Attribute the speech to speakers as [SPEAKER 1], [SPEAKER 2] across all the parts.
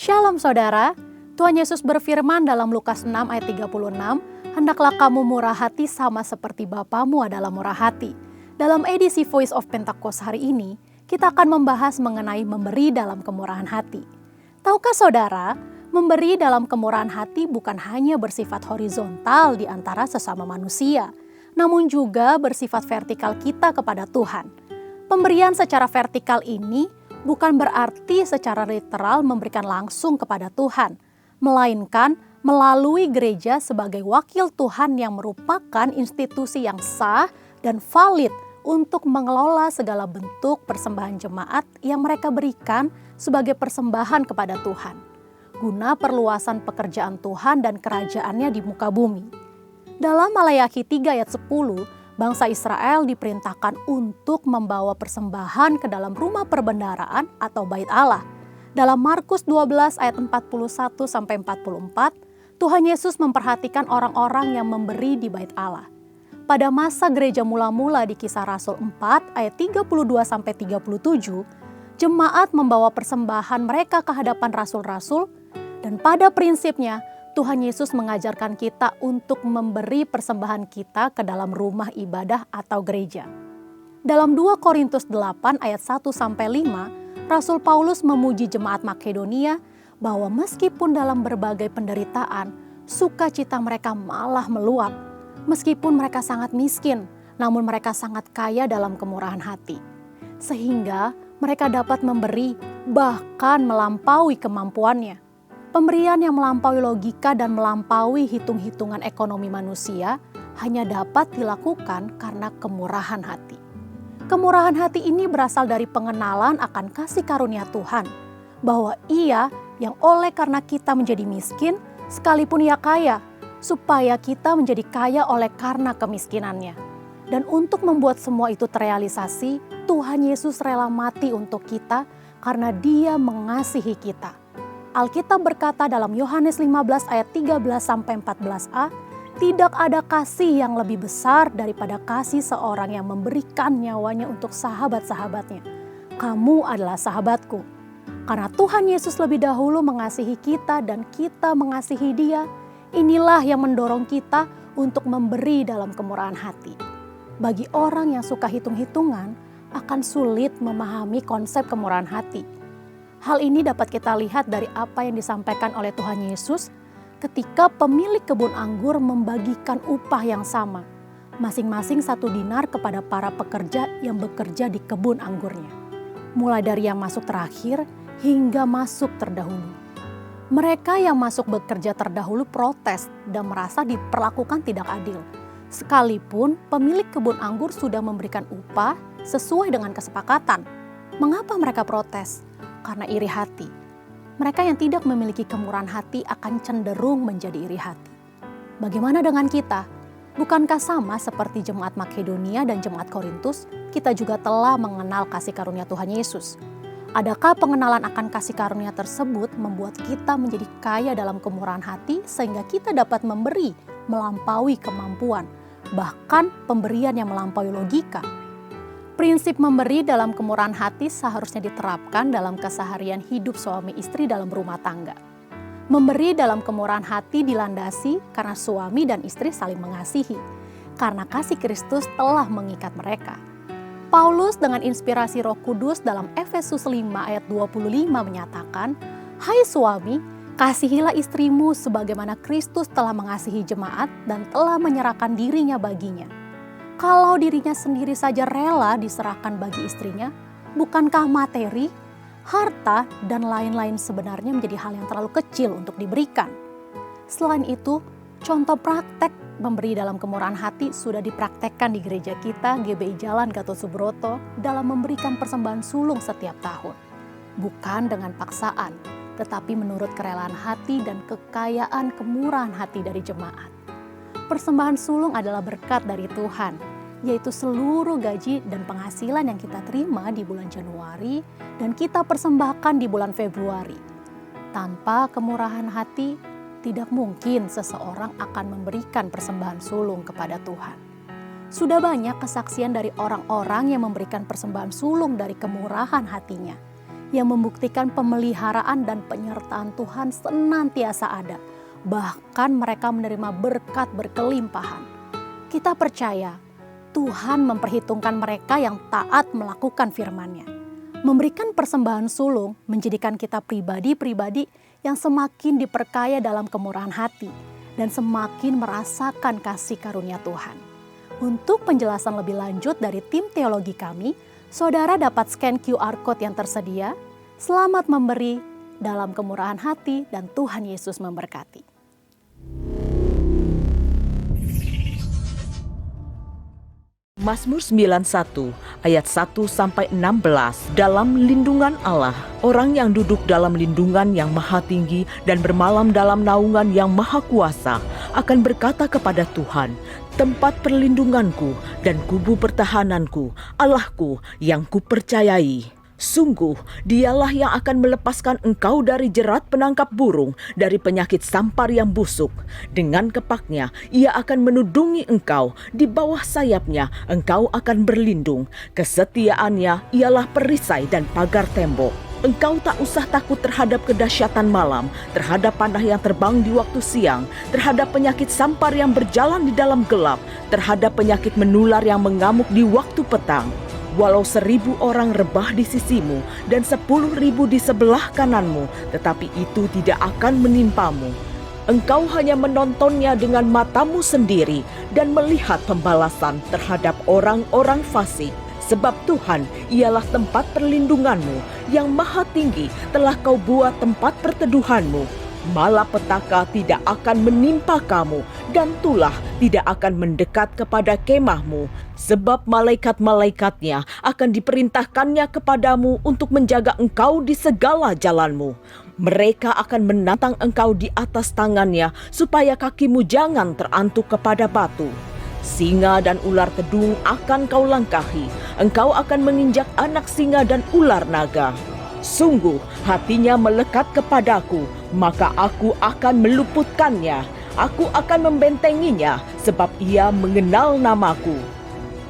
[SPEAKER 1] Shalom saudara, Tuhan Yesus berfirman dalam Lukas 6 ayat 36, "Hendaklah kamu murah hati sama seperti Bapamu adalah murah hati." Dalam edisi Voice of Pentecost hari ini, kita akan membahas mengenai memberi dalam kemurahan hati. Tahukah saudara, memberi dalam kemurahan hati bukan hanya bersifat horizontal di antara sesama manusia, namun juga bersifat vertikal kita kepada Tuhan. Pemberian secara vertikal ini bukan berarti secara literal memberikan langsung kepada Tuhan, melainkan melalui gereja sebagai wakil Tuhan yang merupakan institusi yang sah dan valid untuk mengelola segala bentuk persembahan jemaat yang mereka berikan sebagai persembahan kepada Tuhan, guna perluasan pekerjaan Tuhan dan kerajaannya di muka bumi. Dalam Maleakhi 3 ayat 10, bangsa Israel diperintahkan untuk membawa persembahan ke dalam rumah perbendaharaan atau bait Allah. Dalam Markus 12 ayat 41-44, Tuhan Yesus memperhatikan orang-orang yang memberi di bait Allah. Pada masa gereja mula-mula di Kisah Rasul 4 ayat 32-37, jemaat membawa persembahan mereka ke hadapan rasul-rasul, dan pada prinsipnya Tuhan Yesus mengajarkan kita untuk memberi persembahan kita ke dalam rumah ibadah atau gereja. Dalam 2 Korintus 8 ayat 1-5, Rasul Paulus memuji jemaat Makedonia bahwa meskipun dalam berbagai penderitaan, sukacita mereka malah meluap. Meskipun mereka sangat miskin, namun mereka sangat kaya dalam kemurahan hati. Sehingga mereka dapat memberi bahkan melampaui kemampuannya. Pemberian yang melampaui logika dan melampaui hitung-hitungan ekonomi manusia hanya dapat dilakukan karena kemurahan hati. Kemurahan hati ini berasal dari pengenalan akan kasih karunia Tuhan, bahwa Ia yang oleh karena kita menjadi miskin, sekalipun Ia kaya, supaya kita menjadi kaya oleh karena kemiskinannya. Dan untuk membuat semua itu terrealisasi, Tuhan Yesus rela mati untuk kita karena Dia mengasihi kita. Alkitab berkata dalam Yohanes 15 ayat 13-14a, "Tidak ada kasih yang lebih besar daripada kasih seorang yang memberikan nyawanya untuk sahabat-sahabatnya. Kamu adalah sahabatku." Karena Tuhan Yesus lebih dahulu mengasihi kita dan kita mengasihi Dia, inilah yang mendorong kita untuk memberi dalam kemurahan hati. Bagi orang yang suka hitung-hitungan, akan sulit memahami konsep kemurahan hati. Hal ini dapat kita lihat dari apa yang disampaikan oleh Tuhan Yesus ketika pemilik kebun anggur membagikan upah yang sama, masing-masing 1 dinar kepada para pekerja yang bekerja di kebun anggurnya. Mulai dari yang masuk terakhir hingga masuk terdahulu. Mereka yang masuk bekerja terdahulu protes dan merasa diperlakukan tidak adil. Sekalipun pemilik kebun anggur sudah memberikan upah sesuai dengan kesepakatan. Mengapa mereka protes? Karena iri hati. Mereka yang tidak memiliki kemurahan hati akan cenderung menjadi iri hati. Bagaimana dengan kita? Bukankah sama seperti jemaat Makedonia dan jemaat Korintus, kita juga telah mengenal kasih karunia Tuhan Yesus? Adakah pengenalan akan kasih karunia tersebut membuat kita menjadi kaya dalam kemurahan hati sehingga kita dapat memberi melampaui kemampuan, bahkan pemberian yang melampaui logika? Prinsip memberi dalam kemurahan hati seharusnya diterapkan dalam keseharian hidup suami istri dalam rumah tangga. Memberi dalam kemurahan hati dilandasi karena suami dan istri saling mengasihi, karena kasih Kristus telah mengikat mereka. Paulus dengan inspirasi Roh Kudus dalam Efesus 5 ayat 25 menyatakan, "Hai suami, kasihilah istrimu sebagaimana Kristus telah mengasihi jemaat dan telah menyerahkan dirinya baginya." Kalau dirinya sendiri saja rela diserahkan bagi istrinya, bukankah materi, harta, dan lain-lain sebenarnya menjadi hal yang terlalu kecil untuk diberikan? Selain itu, contoh praktek memberi dalam kemurahan hati sudah dipraktekkan di gereja kita GBI Jalan Gatot Subroto dalam memberikan persembahan sulung setiap tahun. Bukan dengan paksaan, tetapi menurut kerelaan hati dan kekayaan kemurahan hati dari jemaat. Persembahan sulung adalah berkat dari Tuhan, yaitu seluruh gaji dan penghasilan yang kita terima di bulan Januari dan kita persembahkan di bulan Februari. Tanpa kemurahan hati, tidak mungkin seseorang akan memberikan persembahan sulung kepada Tuhan. Sudah banyak kesaksian dari orang-orang yang memberikan persembahan sulung dari kemurahan hatinya. yang membuktikan pemeliharaan dan penyertaan Tuhan senantiasa ada. Bahkan mereka menerima berkat berkelimpahan. Kita percaya Tuhan memperhitungkan mereka yang taat melakukan firman-Nya. Memberikan persembahan sulung menjadikan kita pribadi-pribadi yang semakin diperkaya dalam kemurahan hati dan semakin merasakan kasih karunia Tuhan. Untuk penjelasan lebih lanjut dari tim teologi kami, saudara dapat scan QR Code yang tersedia. Selamat memberi dalam kemurahan hati dan Tuhan Yesus memberkati.
[SPEAKER 2] Mazmur 91 ayat 1-16. Dalam lindungan Allah, orang yang duduk dalam lindungan yang maha tinggi dan bermalam dalam naungan yang maha kuasa akan berkata kepada Tuhan, tempat perlindunganku dan kubu pertahananku, Allahku yang kupercayai. Sungguh, dialah yang akan melepaskan engkau dari jerat penangkap burung, dari penyakit sampar yang busuk. Dengan kepaknya, ia akan menudungi engkau. Di bawah sayapnya, engkau akan berlindung. Kesetiaannya ialah perisai dan pagar tembok. Engkau tak usah takut terhadap kedahsyatan malam, terhadap panah yang terbang di waktu siang, terhadap penyakit sampar yang berjalan di dalam gelap, terhadap penyakit menular yang mengamuk di waktu petang. Walau 1.000 orang rebah di sisimu dan 10.000 di sebelah kananmu, tetapi itu tidak akan menimpamu. Engkau hanya menontonnya dengan matamu sendiri dan melihat pembalasan terhadap orang-orang fasik. Sebab Tuhan ialah tempat perlindunganmu, yang maha tinggi telah kau buat tempat perteduhanmu. Malapetaka tidak akan menimpa kamu dan tulah tidak akan mendekat kepada kemahmu. Sebab malaikat-malaikatnya akan diperintahkannya kepadamu untuk menjaga engkau di segala jalanmu. Mereka akan menatang engkau di atas tangannya supaya kakimu jangan terantuk kepada batu. Singa dan ular tedung akan kau langkahi. Engkau akan menginjak anak singa dan ular naga. Sungguh hatinya melekat kepadaku, maka aku akan meluputkannya. Aku akan membentenginya, sebab ia mengenal namaku.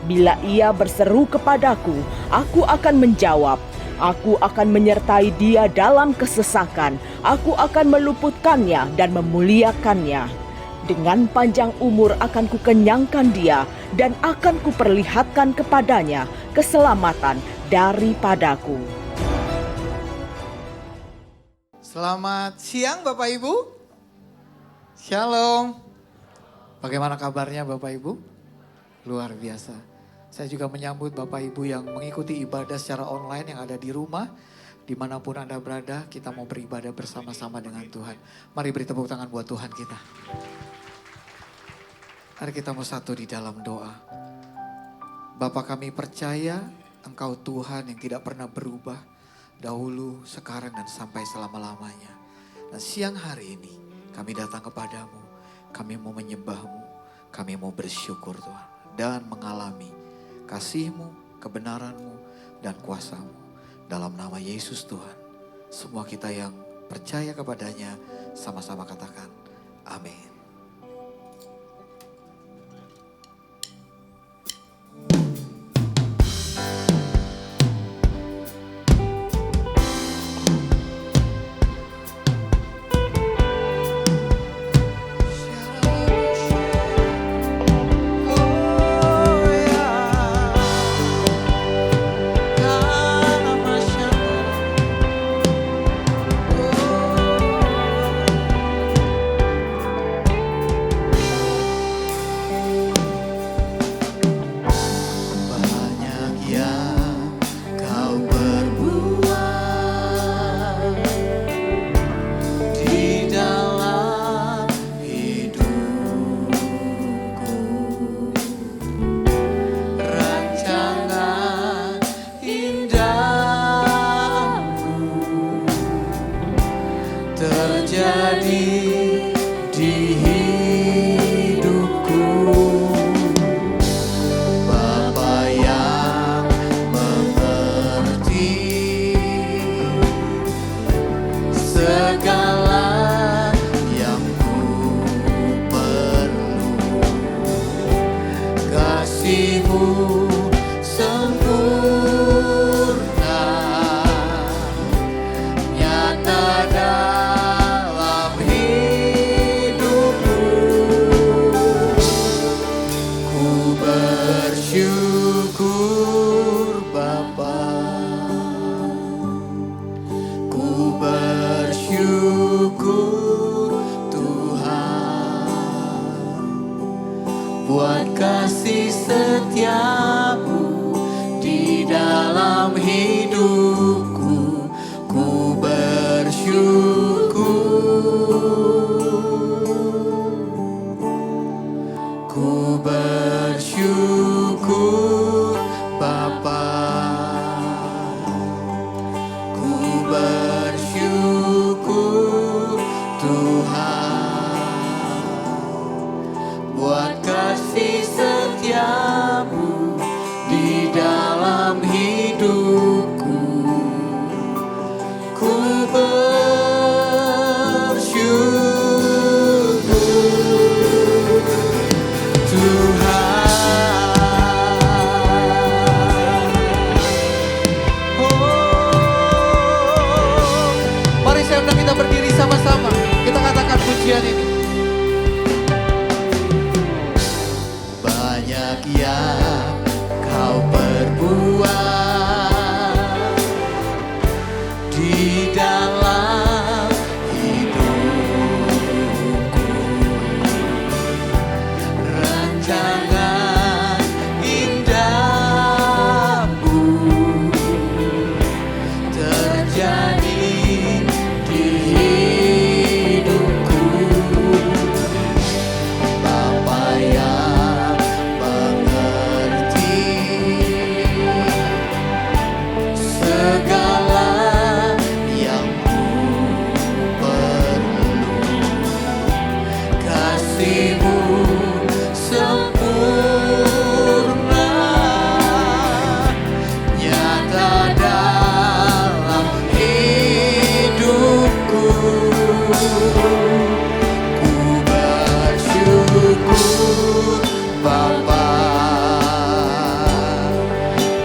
[SPEAKER 2] Bila ia berseru kepadaku, aku akan menjawab. Aku akan menyertai dia dalam kesesakan. Aku akan meluputkannya dan memuliakannya. Dengan panjang umur akan kukenyangkan dia, dan akan kuperlihatkan kepadanya keselamatan daripadaku.
[SPEAKER 3] Selamat siang Bapak Ibu. Shalom. Bagaimana kabarnya Bapak Ibu? Luar biasa. Saya juga menyambut Bapak Ibu yang mengikuti ibadah secara online yang ada di rumah. Dimanapun Anda berada, kita mau beribadah bersama-sama dengan Tuhan. Mari beri tepuk tangan buat Tuhan kita. Mari kita mau satu di dalam doa. Bapa kami percaya Engkau Tuhan yang tidak pernah berubah. Dahulu, sekarang, dan sampai selama-lamanya. Dan siang hari ini kami datang kepadamu. Kami mau menyembahmu. Kami mau bersyukur Tuhan. Dan mengalami kasih-Mu, kebenaran-Mu, dan kuasa-Mu. Dalam nama Yesus Tuhan. Semua kita yang percaya kepadanya sama-sama katakan amin. dalam hidupku, ku bersyukur. Ku bersyukur Bapa, ku bersyukur Tuhan, buat kasih setiamu di dalam hidupku. Ku bersyukur Tuhan. Mari saya undang kita berdiri sama-sama. Kita katakan pujian ini. Banyak yang kau perbuat di dalam hidupku. Rancangan indahmu terjadi di hidupku. Bapa yang mengerti segala yang ku perlu. Kasih-Mu sempurna nyata dalam hidupku. Ku bersyukur Bapa,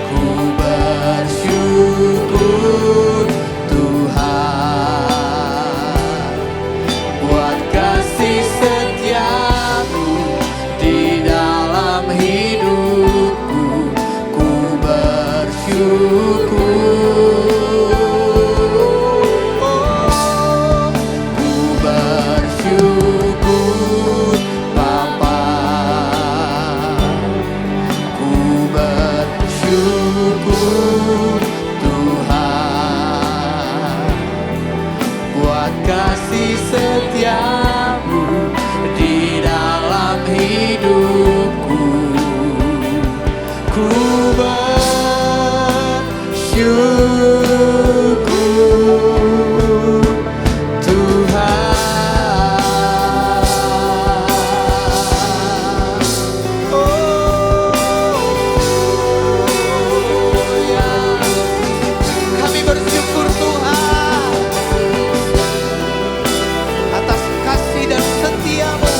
[SPEAKER 3] ku bersyukur Tuhan, buat kasih setiamu di dalam hidupku. Ku bersyukur. Ku bersyukur Bapa, ku bersyukur Tuhan, buat kasih setiamu di dalam hidupku. Ku bersyukur Tuhan. Ya, kami bersyukur Tuhan atas kasih dan setia-Mu.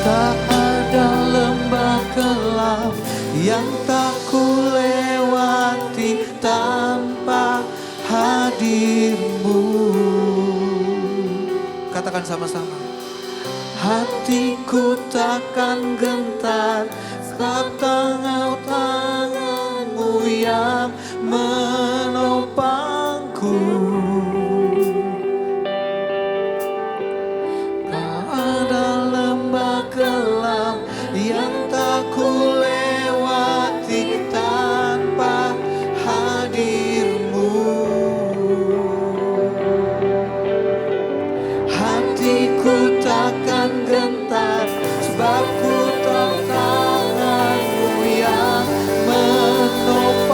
[SPEAKER 3] Tak ada lembah kelam yang tak ku lewati tanpa hadir-Mu. Katakan sama-sama. Hatiku takkan gentar sebab tangan-Mu yang menopangku. Tak ada lembah kelam yang tak ku lewati tanpa hadir-Mu. Hatiku takkan gentar sebab ku tahu tangan-Mu yang menopangku.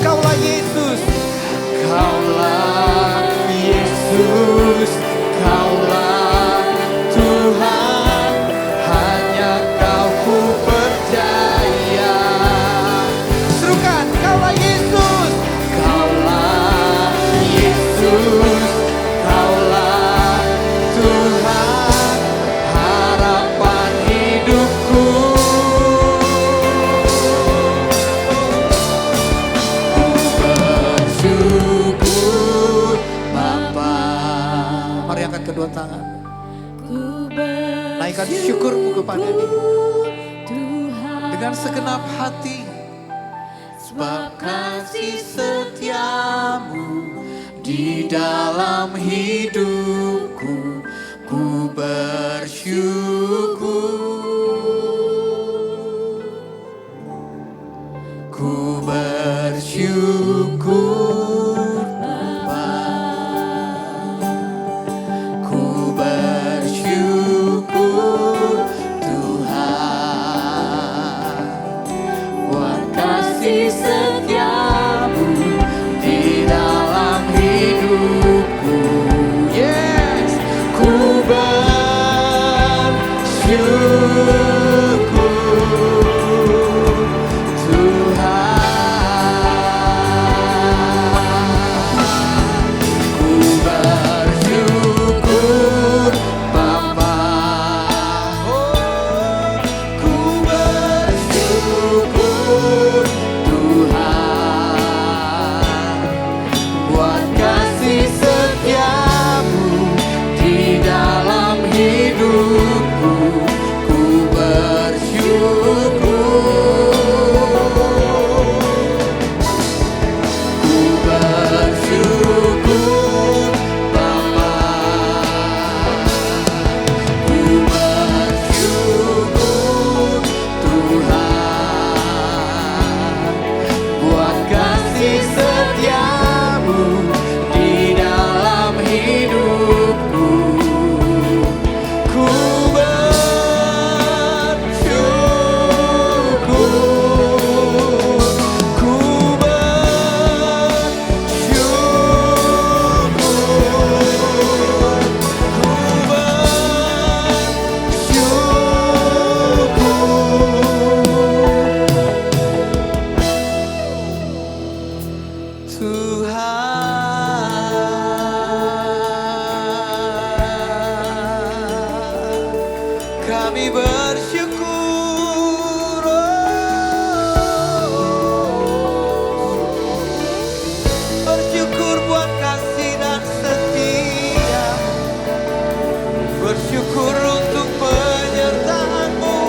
[SPEAKER 3] Kaulah Yesus, Kaulah Yesus, Kaulah Tuhan, hanya Kau ku percaya. Serukan, Kaulah Yesus, Kaulah Yesus, Kaulah Tuhan, harapan hidupku. Ku bersyukur Bapa. Mari angkat kedua tangan. Naikkan syukurmu kepada Dia dengan segenap hati. Sebab kasih setiamu di dalam hidupku, ku bersyukur. Ku bersyukur Bapa, ku bersyukur Tuhan, buat kasih setiamu di dalam hidupku. Yes, ku bersyukur Tuhan, ku bersyukur Bapa, oh, ku bersyukur Tuhan, buat kasih setiamu di dalam hidupku, ku bersyukur. Ku bersyukur Bapa, ku bersyukur Tuhan, buat kasih setiamu di dalam hidupku. Ku bersyukur, ku bersyukur, ku bersyukur Tuhan, kami bersyukur, bersyukur buat kasih dan setia, bersyukur untuk penyertaan-Mu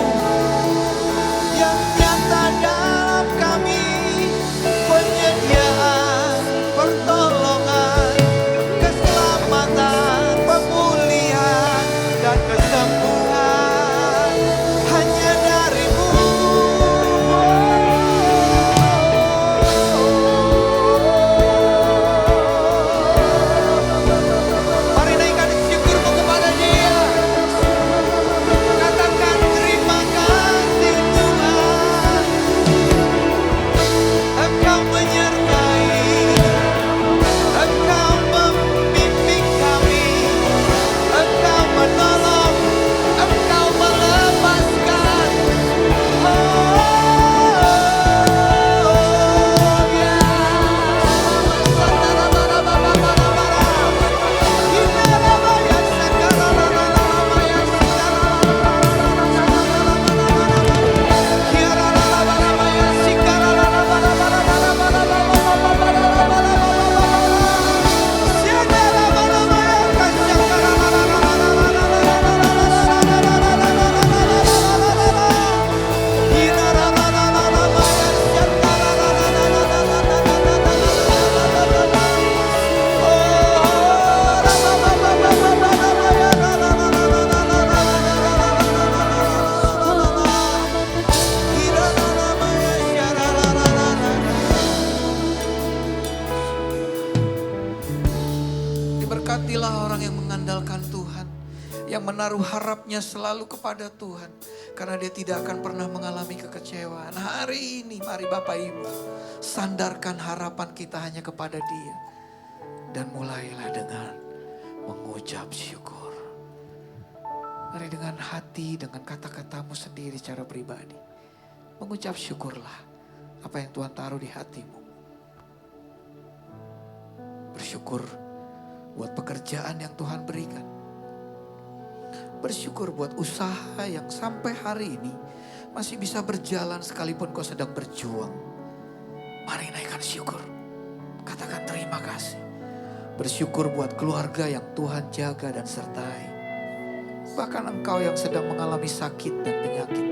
[SPEAKER 3] yang nyata dalam kami, penyediaan, pertolongan, keselamatan, pemulihan, dan kesembuhan hanya dari-Mu. Mari naikkan syukur-Mu kepada Dia. Katakan terima kasih Tuhan, Engkau menyertai, Engkau membimbing kami, Engkau menolong, Engkau melepaskan. Diberkatilah orang yang mengandalkan Tuhan, yang menaruh harapnya selalu kepada Tuhan, karena dia tidak akan pernah mengalami kekecewaan. Hari ini mari Bapak Ibu, sandarkan harapan kita hanya kepada Dia. Dan mulailah dengan mengucap syukur. Mari dengan hati, dengan kata-katamu sendiri secara pribadi. Mengucap syukurlah apa yang Tuhan taruh di hatimu. Bersyukur buat pekerjaan yang Tuhan berikan. Bersyukur buat usaha yang sampai hari ini masih bisa berjalan sekalipun kau sedang berjuang. Mari naikkan syukur. Katakan terima kasih. Bersyukur buat keluarga yang Tuhan jaga dan sertai. Bahkan engkau yang sedang mengalami sakit dan penyakit,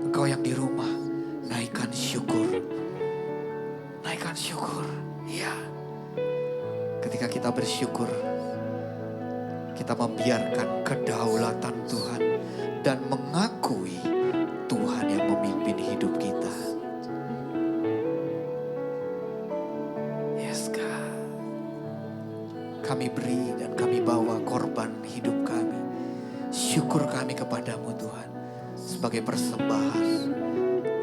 [SPEAKER 3] engkau yang di rumah, naikkan syukur. Naikkan syukur. Ya. Ketika kita bersyukur, kita membiarkan kedaulatan Tuhan dan mengakui Tuhan yang memimpin hidup kita. Yes God. Kami beri dan kami bawa korban hidup kami. Syukur kami kepadamu Tuhan. Sebagai persembahan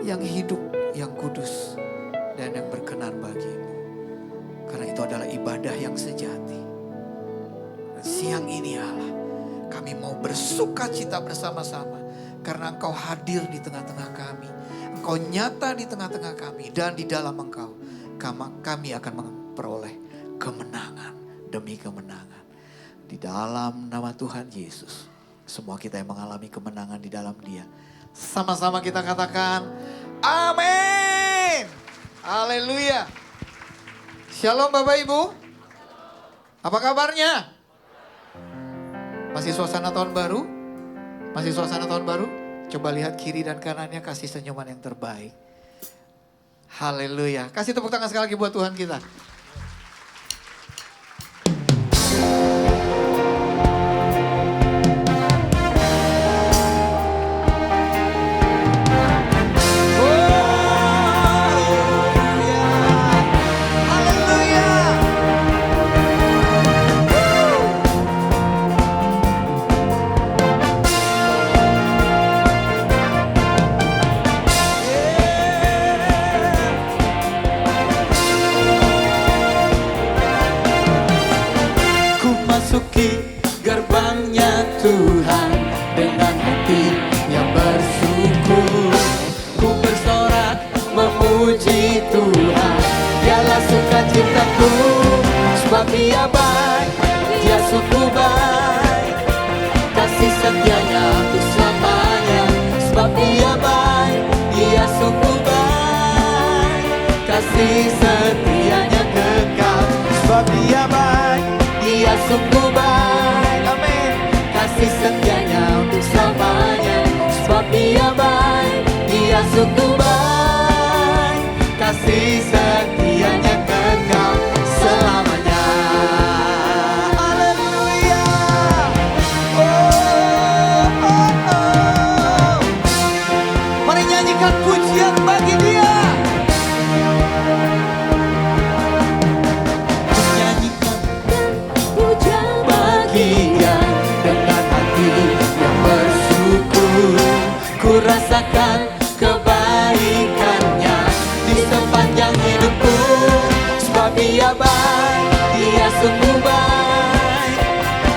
[SPEAKER 3] yang hidup, yang kudus, dan yang berkenan bagimu. Karena itu adalah ibadah yang sejati. Dan siang ini Allah, kami mau bersuka cita bersama-sama. Karena Engkau hadir di tengah-tengah kami. Engkau nyata di tengah-tengah kami. Dan di dalam Engkau, kami akan memperoleh kemenangan demi kemenangan. Di dalam nama Tuhan Yesus. Semua kita yang mengalami kemenangan di dalam Dia. Sama-sama kita katakan, amin. Haleluya. Shalom Bapak Ibu. Apa kabarnya? Masih suasana tahun baru? Masih suasana tahun baru? Coba lihat kiri dan kanannya, kasih senyuman yang terbaik. Haleluya. Kasih tepuk tangan sekali lagi buat Tuhan kita.
[SPEAKER 4] Masuki gerbangnya Tuhan dengan hati yang bersyukur. Ku bersorak memuji Tuhan, dialah sukacitaku. Sebab Dia baik, Dia sungguh baik, kasih setianya untuk selamanya. Sebab Dia baik, Dia sungguh baik, kasih setianya kekal. Sebab Dia baik, Dia sungguh baik, amin, kasih setianya untuk selamanya. Sebab Dia baik, Dia sungguh baik, kasih setianya kekal selamanya. Haleluya. Oh, oh, oh. Mari nyanyikan pujian bagi Dia. Dia dengan hati yang bersyukur. Ku rasakan kebaikannya di sepanjang hidupku. Sebab Dia baik, Dia sungguh baik,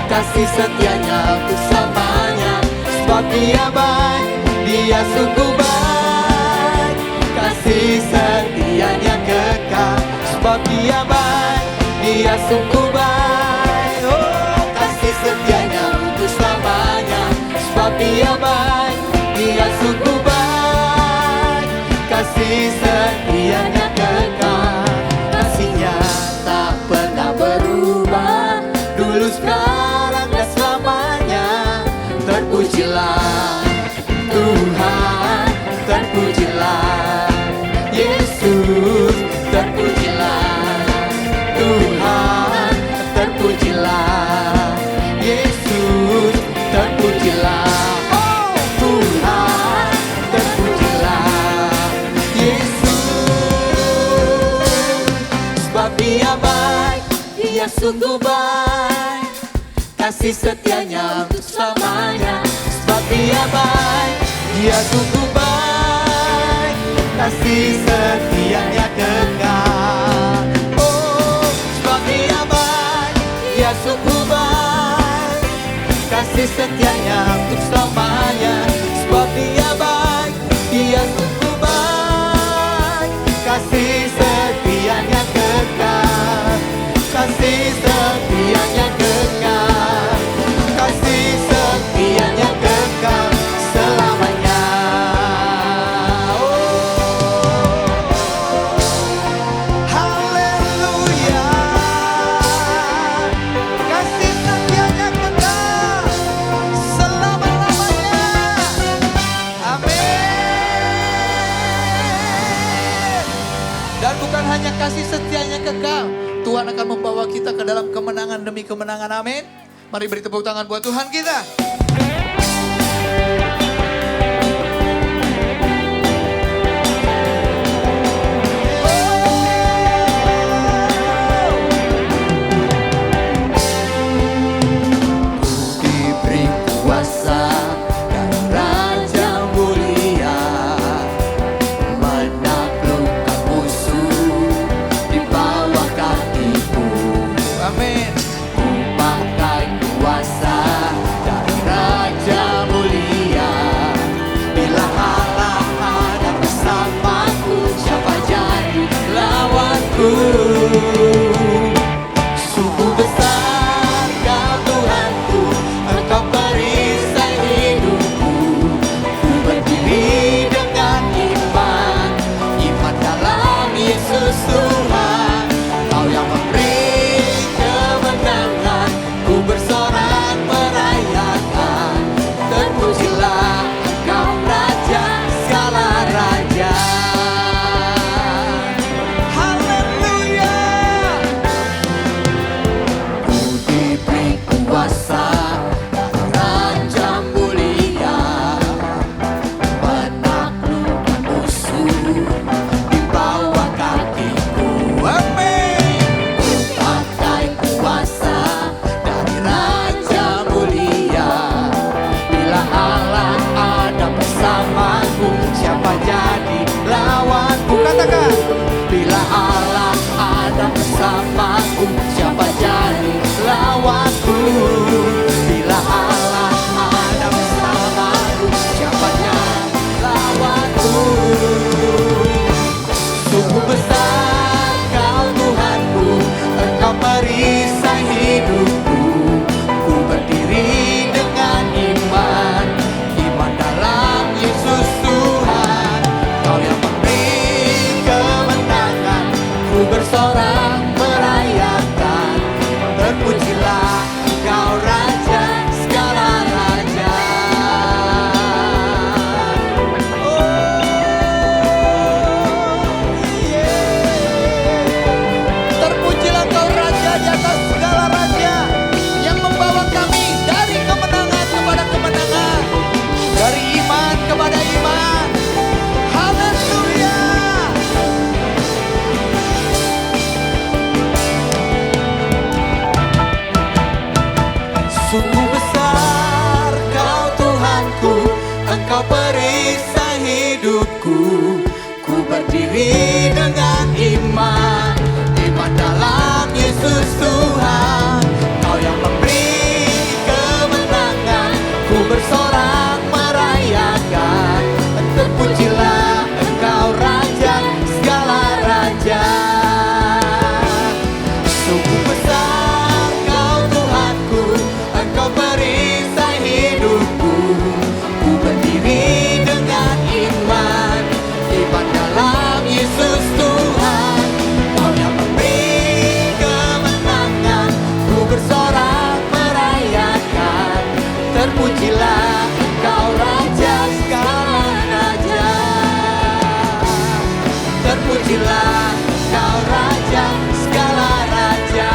[SPEAKER 4] kasih setianya untuk selamanya. Sebab Dia baik, Dia sungguh baik, kasih setianya kekal. Sebab Dia baik, Dia sungguh baik, oh, kasih setianya untuk selamanya. Sebab Dia baik, Dia sungguh baik, kasih setianya kekal. Kasih-Nya tak pernah berubah, dulu sekarang dan selamanya. Terpujilah Tuhan, terpujilah Yesus, terpujilah Tuhan, terpujilah Yesus, terpujilah oh Tuhan, terpujilah Yesus. Sebab Dia baik, Dia sungguh baik, kasih setianya untuk selamanya. Sebab Dia baik, Dia sungguh baik, kasih setianya kekal. Oh, sebab Dia baik, Dia sungguh baik, kasih setianya untuk selamanya. Sebab Dia baik, Dia sungguh baik, kasih setianya kekal, kasih setianya kekal, kasih setianya kekal selamanya. Haleluya, kasih setianya kekal selama-lamanya. Amin. Dan bukan hanya kasih setianya kekal, Tuhan akan membawa kita ke dalam
[SPEAKER 3] demi kemenangan, amin. Mari beri tepuk tangan buat Tuhan kita.
[SPEAKER 4] Diberi kuasa dan Raja mulia, menaklukkan musuh di bawah kakiku.
[SPEAKER 3] Amin.
[SPEAKER 4] Ku pakai kuasa dari Raja mulia. Bila Allah ada bersamaku, siapa jadi lawanku? Sungguh besar Kau Tuhanku, Engkau perisai hidupku. Ku berdiri dengan iman, iman dalam Yesus Tuhan. Kau yang memberi kemenangan, ku bersorak merayakan. Terpujilah Engkau Raja segala raja. Haleluya. Ku diberi kuasa Raja mulia, menaklukkan musuh di bawah kakiku.
[SPEAKER 3] Amin.
[SPEAKER 4] Ku pakai kuasa dari Raja mulia. Bila Allah ada bersamaku, siapa jadi lawanku?
[SPEAKER 3] Katakan.
[SPEAKER 4] Bila Allah ada bersamaku, siapa jadi lawanku? Bila Allah ada bersamaku, siapa jadi lawanku? Sungguh besar Kau Tuhanku, Engkau perisai hidupku. Ku berdiri dengan iman, iman dalam Yesus Tuhan. Kau yang memberi kemenangan, ku bersorak merayakan. Terpujilah Engkau Raja segala raja. Terpujilah Engkau Raja di atas segala raja, yang membawa kami dari kemenangan kepada kemenangan, dari iman kepada iman. Haleluya. Sungguh besar Kau Tuhanku, Engkau perisai hidupku. Ku berdiri dengan iman, iman dalam Yesus Tuhan. Kau yang memberi kemenangan, ku bersorak merayakan. Terpujilah Engkau Raja segala raja. Sungguh besar Kau Tuhanku, Engkau perisai hidupku. Ku berdiri dengan iman, iman dalam Yesus Tuhan. Kau yang memberi kemenangan, ku bersorak merayakan. Terpujilah Engkau Raja segala raja. Terpujilah Engkau Raja segala raja.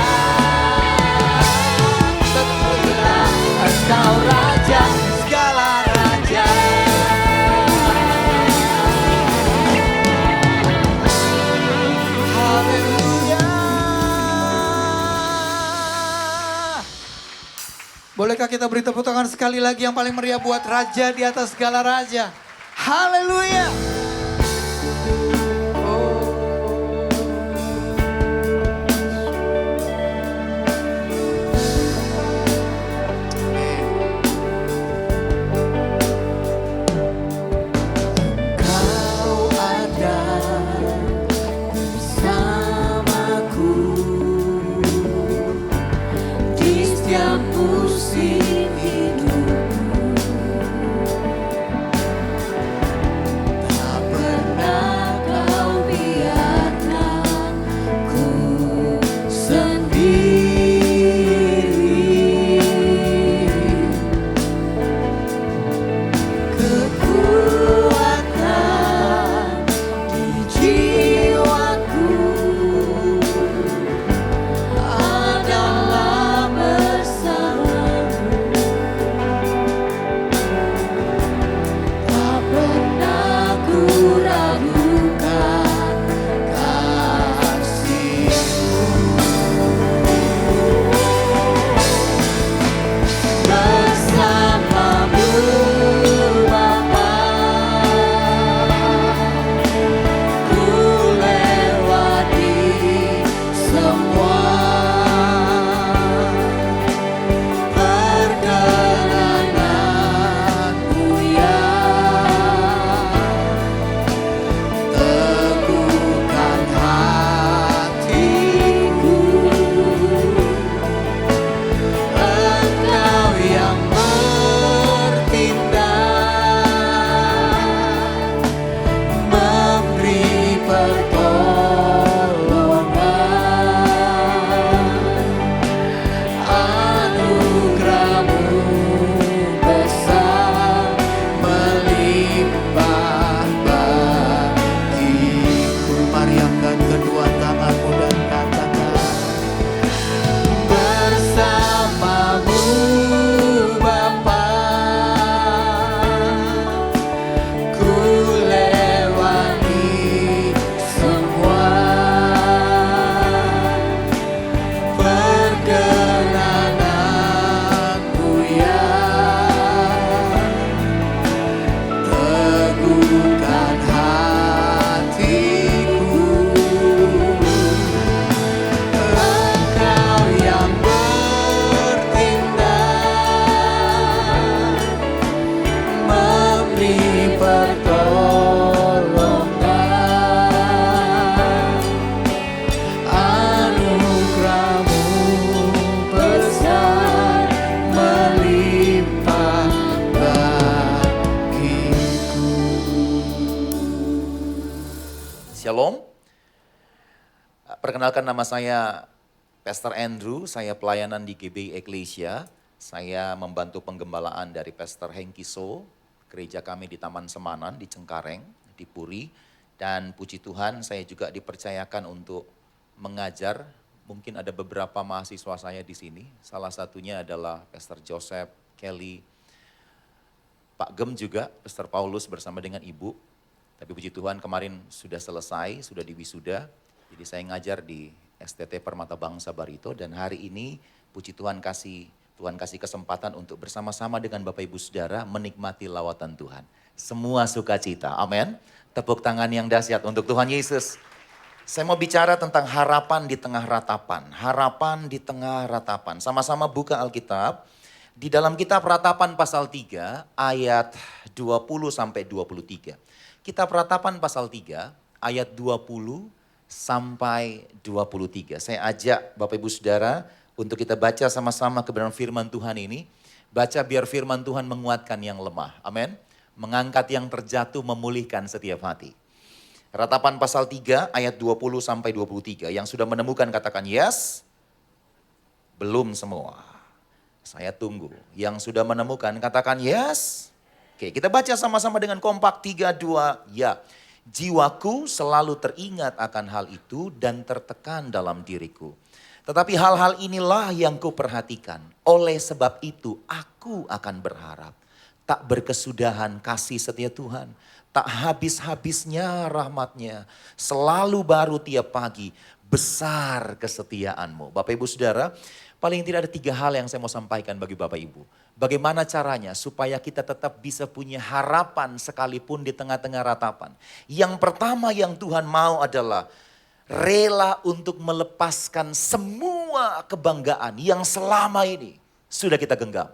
[SPEAKER 4] Terpujilah Engkau Raja segala raja. Haleluya.
[SPEAKER 3] Bolehkah kita beri tepuk tangan sekali lagi yang paling meriah buat Raja di atas segala raja. Haleluya.
[SPEAKER 4] Kau ada bersamaku di setiap musim hidupku.
[SPEAKER 5] Perkenalkan, nama saya Pastor Andrew, saya pelayanan di GBI Ecclesia. Saya membantu penggembalaan dari Pastor Hengki So, gereja kami di Taman Semanan, di Cengkareng, di Puri. Dan puji Tuhan saya juga dipercayakan untuk mengajar. Mungkin ada beberapa mahasiswa saya di sini. Salah satunya adalah Pastor Joseph, Kelly, Pak Gem juga, Pastor Paulus bersama dengan Ibu. Tapi puji Tuhan kemarin sudah selesai, sudah diwisuda. Jadi saya ngajar di STT Permata Bangsa Barito, dan hari ini puji Tuhan kasih kesempatan untuk bersama-sama dengan Bapak Ibu Saudara menikmati lawatan Tuhan. Semua sukacita, amin. Tepuk tangan yang dahsyat untuk Tuhan Yesus. Saya mau bicara tentang harapan di tengah ratapan. Harapan di tengah ratapan. Sama-sama buka Alkitab. Di dalam kitab Ratapan pasal 3 ayat 20 sampai 23. Kitab Ratapan pasal 3 ayat 20 sampai 23. Saya ajak Bapak Ibu Saudara untuk kita baca sama-sama kebenaran firman Tuhan ini. Baca biar firman Tuhan menguatkan yang lemah. Amin. Mengangkat yang terjatuh, memulihkan setiap hati. Ratapan pasal 3 ayat 20 sampai 23. Yang sudah menemukan katakan yes. Belum semua. Saya tunggu. Yang sudah menemukan katakan yes. Oke, kita baca sama-sama dengan kompak 3, 2, ya. Jiwaku selalu teringat akan hal itu dan tertekan dalam diriku. Tetapi hal-hal inilah yang kuperhatikan. Oleh sebab itu aku akan berharap. Tak berkesudahan kasih setia Tuhan. Tak habis-habisnya rahmatnya. Selalu baru tiap pagi. Besar kesetiaanmu. Bapak Ibu Saudara, paling tidak ada 3 hal yang saya mau sampaikan bagi Bapak Ibu. Bagaimana caranya supaya kita tetap bisa punya harapan sekalipun di tengah-tengah ratapan. Yang pertama yang Tuhan mau adalah rela untuk melepaskan semua kebanggaan yang selama ini sudah kita genggam.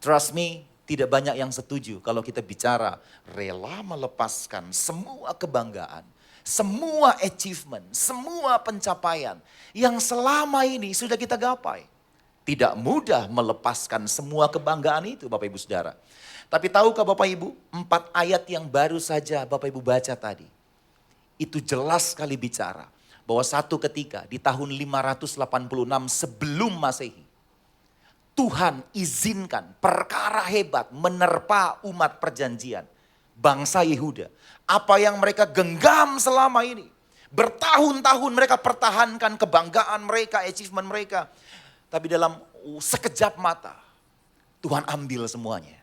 [SPEAKER 5] Trust me, tidak banyak yang setuju kalau kita bicara rela melepaskan semua kebanggaan, semua achievement, semua pencapaian yang selama ini sudah kita gapai. Tidak mudah melepaskan semua kebanggaan itu Bapak Ibu Saudara. Tapi tahukah Bapak Ibu, 4 ayat yang baru saja Bapak Ibu baca tadi. Itu jelas sekali bicara bahwa satu ketika di tahun 586 sebelum Masehi, Tuhan izinkan perkara hebat menerpa umat perjanjian, bangsa Yehuda. Apa yang mereka genggam selama ini, bertahun-tahun mereka pertahankan kebanggaan mereka, achievement mereka. Tapi dalam sekejap mata, Tuhan ambil semuanya.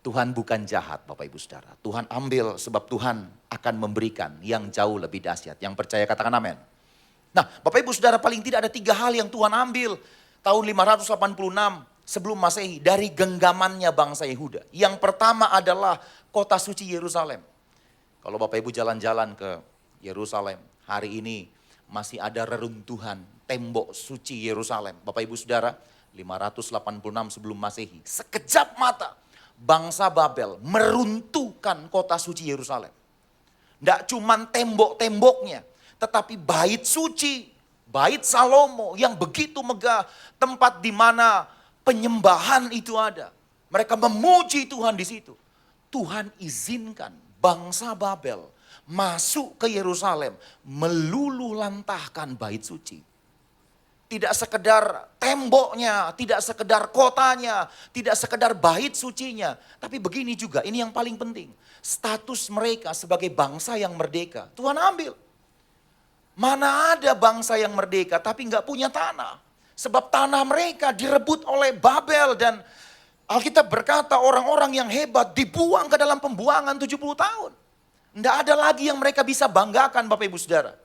[SPEAKER 5] Tuhan bukan jahat Bapak Ibu Saudara. Tuhan ambil sebab Tuhan akan memberikan yang jauh lebih dahsyat. Yang percaya katakan amin. Nah Bapak Ibu Saudara, paling tidak ada 3 hal yang Tuhan ambil. Tahun 586 sebelum Masehi dari genggamannya bangsa Yehuda. Yang pertama adalah kota suci Yerusalem. Kalau Bapak Ibu jalan-jalan ke Yerusalem hari ini masih ada reruntuhan tembok suci Yerusalem. Bapak Ibu Saudara, 586 sebelum Masehi. Sekejap mata bangsa Babel meruntuhkan kota suci Yerusalem. Tidak cuma tembok-temboknya, tetapi bait suci. Bait Salomo yang begitu megah, tempat di mana penyembahan itu ada. Mereka memuji Tuhan di situ. Tuhan izinkan bangsa Babel masuk ke Yerusalem, meluluhlantahkan bait suci. Tidak sekedar temboknya, tidak sekedar kotanya, tidak sekedar bait sucinya. Tapi begini juga, ini yang paling penting. Status mereka sebagai bangsa yang merdeka, Tuhan ambil. Mana ada bangsa yang merdeka tapi nggak punya tanah. Sebab tanah mereka direbut oleh Babel dan Alkitab berkata orang-orang yang hebat dibuang ke dalam pembuangan 70 tahun. Nggak ada lagi yang mereka bisa banggakan Bapak Ibu Saudara.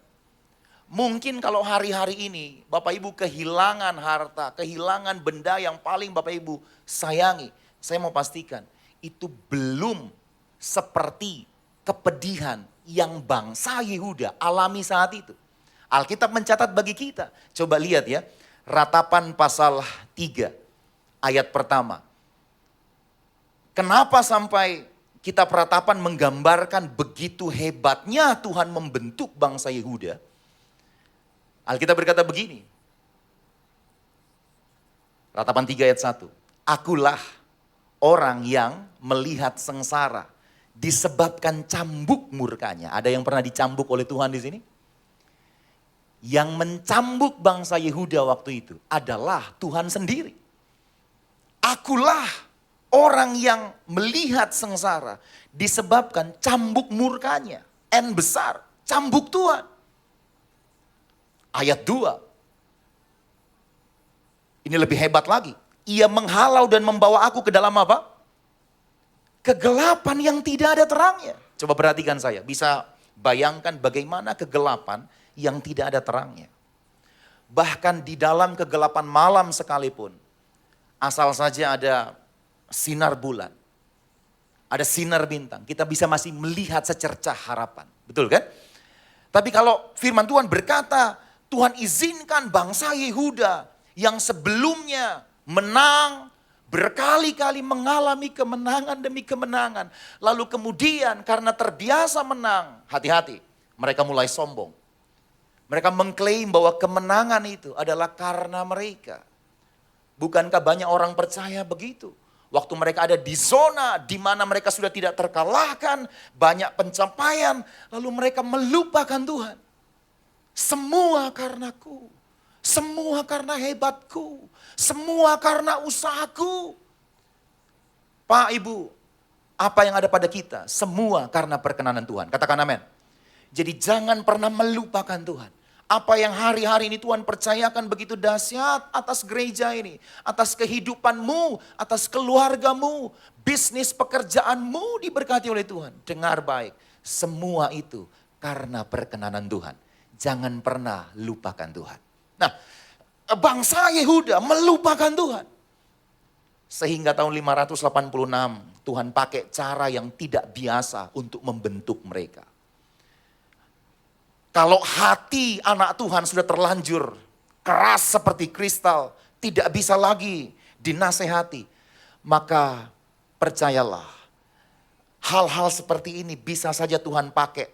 [SPEAKER 5] Mungkin kalau hari-hari ini Bapak Ibu kehilangan harta, kehilangan benda yang paling Bapak Ibu sayangi. Saya mau pastikan itu belum seperti kepedihan yang bangsa Yehuda alami saat itu. Alkitab mencatat bagi kita. Coba lihat ya. Ratapan pasal 3 ayat pertama. Kenapa sampai kitab Ratapan menggambarkan begitu hebatnya Tuhan membentuk bangsa Yehuda? Alkitab berkata begini. Ratapan 3 ayat 1. Akulah orang yang melihat sengsara disebabkan cambuk murkanya. Ada yang pernah dicambuk oleh Tuhan di sini? Yang mencambuk bangsa Yehuda waktu itu adalah Tuhan sendiri. Akulah orang yang melihat sengsara disebabkan cambuk murkanya. N besar, cambuk Tuhan. Ayat 2. Ini lebih hebat lagi. Ia menghalau dan membawa aku ke dalam apa? Kegelapan yang tidak ada terangnya. Coba perhatikan saya, bisa bayangkan bagaimana kegelapan yang tidak ada terangnya. Bahkan di dalam kegelapan malam sekalipun, asal saja ada sinar bulan, ada sinar bintang, kita bisa masih melihat secercah harapan. Betul kan? Tapi kalau firman Tuhan berkata, Tuhan izinkan bangsa Yehuda yang sebelumnya menang, berkali-kali mengalami kemenangan demi kemenangan. Lalu kemudian karena terbiasa menang, hati-hati, mereka mulai sombong. Mereka mengklaim bahwa kemenangan itu adalah karena mereka. Bukankah banyak orang percaya begitu? Waktu mereka ada di zona di mana mereka sudah tidak terkalahkan, banyak pencapaian, lalu mereka melupakan Tuhan. Semua karenaku, semua karena hebatku, semua karena usahaku. Pak, Ibu, apa yang ada pada kita? Semua karena perkenanan Tuhan. Katakan amin. Jadi jangan pernah melupakan Tuhan. Apa yang hari-hari ini Tuhan percayakan begitu dahsyat atas gereja ini. Atas kehidupanmu, atas keluargamu, bisnis pekerjaanmu diberkati oleh Tuhan. Dengar baik, semua itu karena perkenanan Tuhan. Jangan pernah lupakan Tuhan. Nah, bangsa Yehuda melupakan Tuhan. Sehingga tahun 586 Tuhan pakai cara yang tidak biasa untuk membentuk mereka. Kalau hati anak Tuhan sudah terlanjur keras seperti kristal, tidak bisa lagi dinasehati, maka percayalah, hal-hal seperti ini bisa saja Tuhan pakai.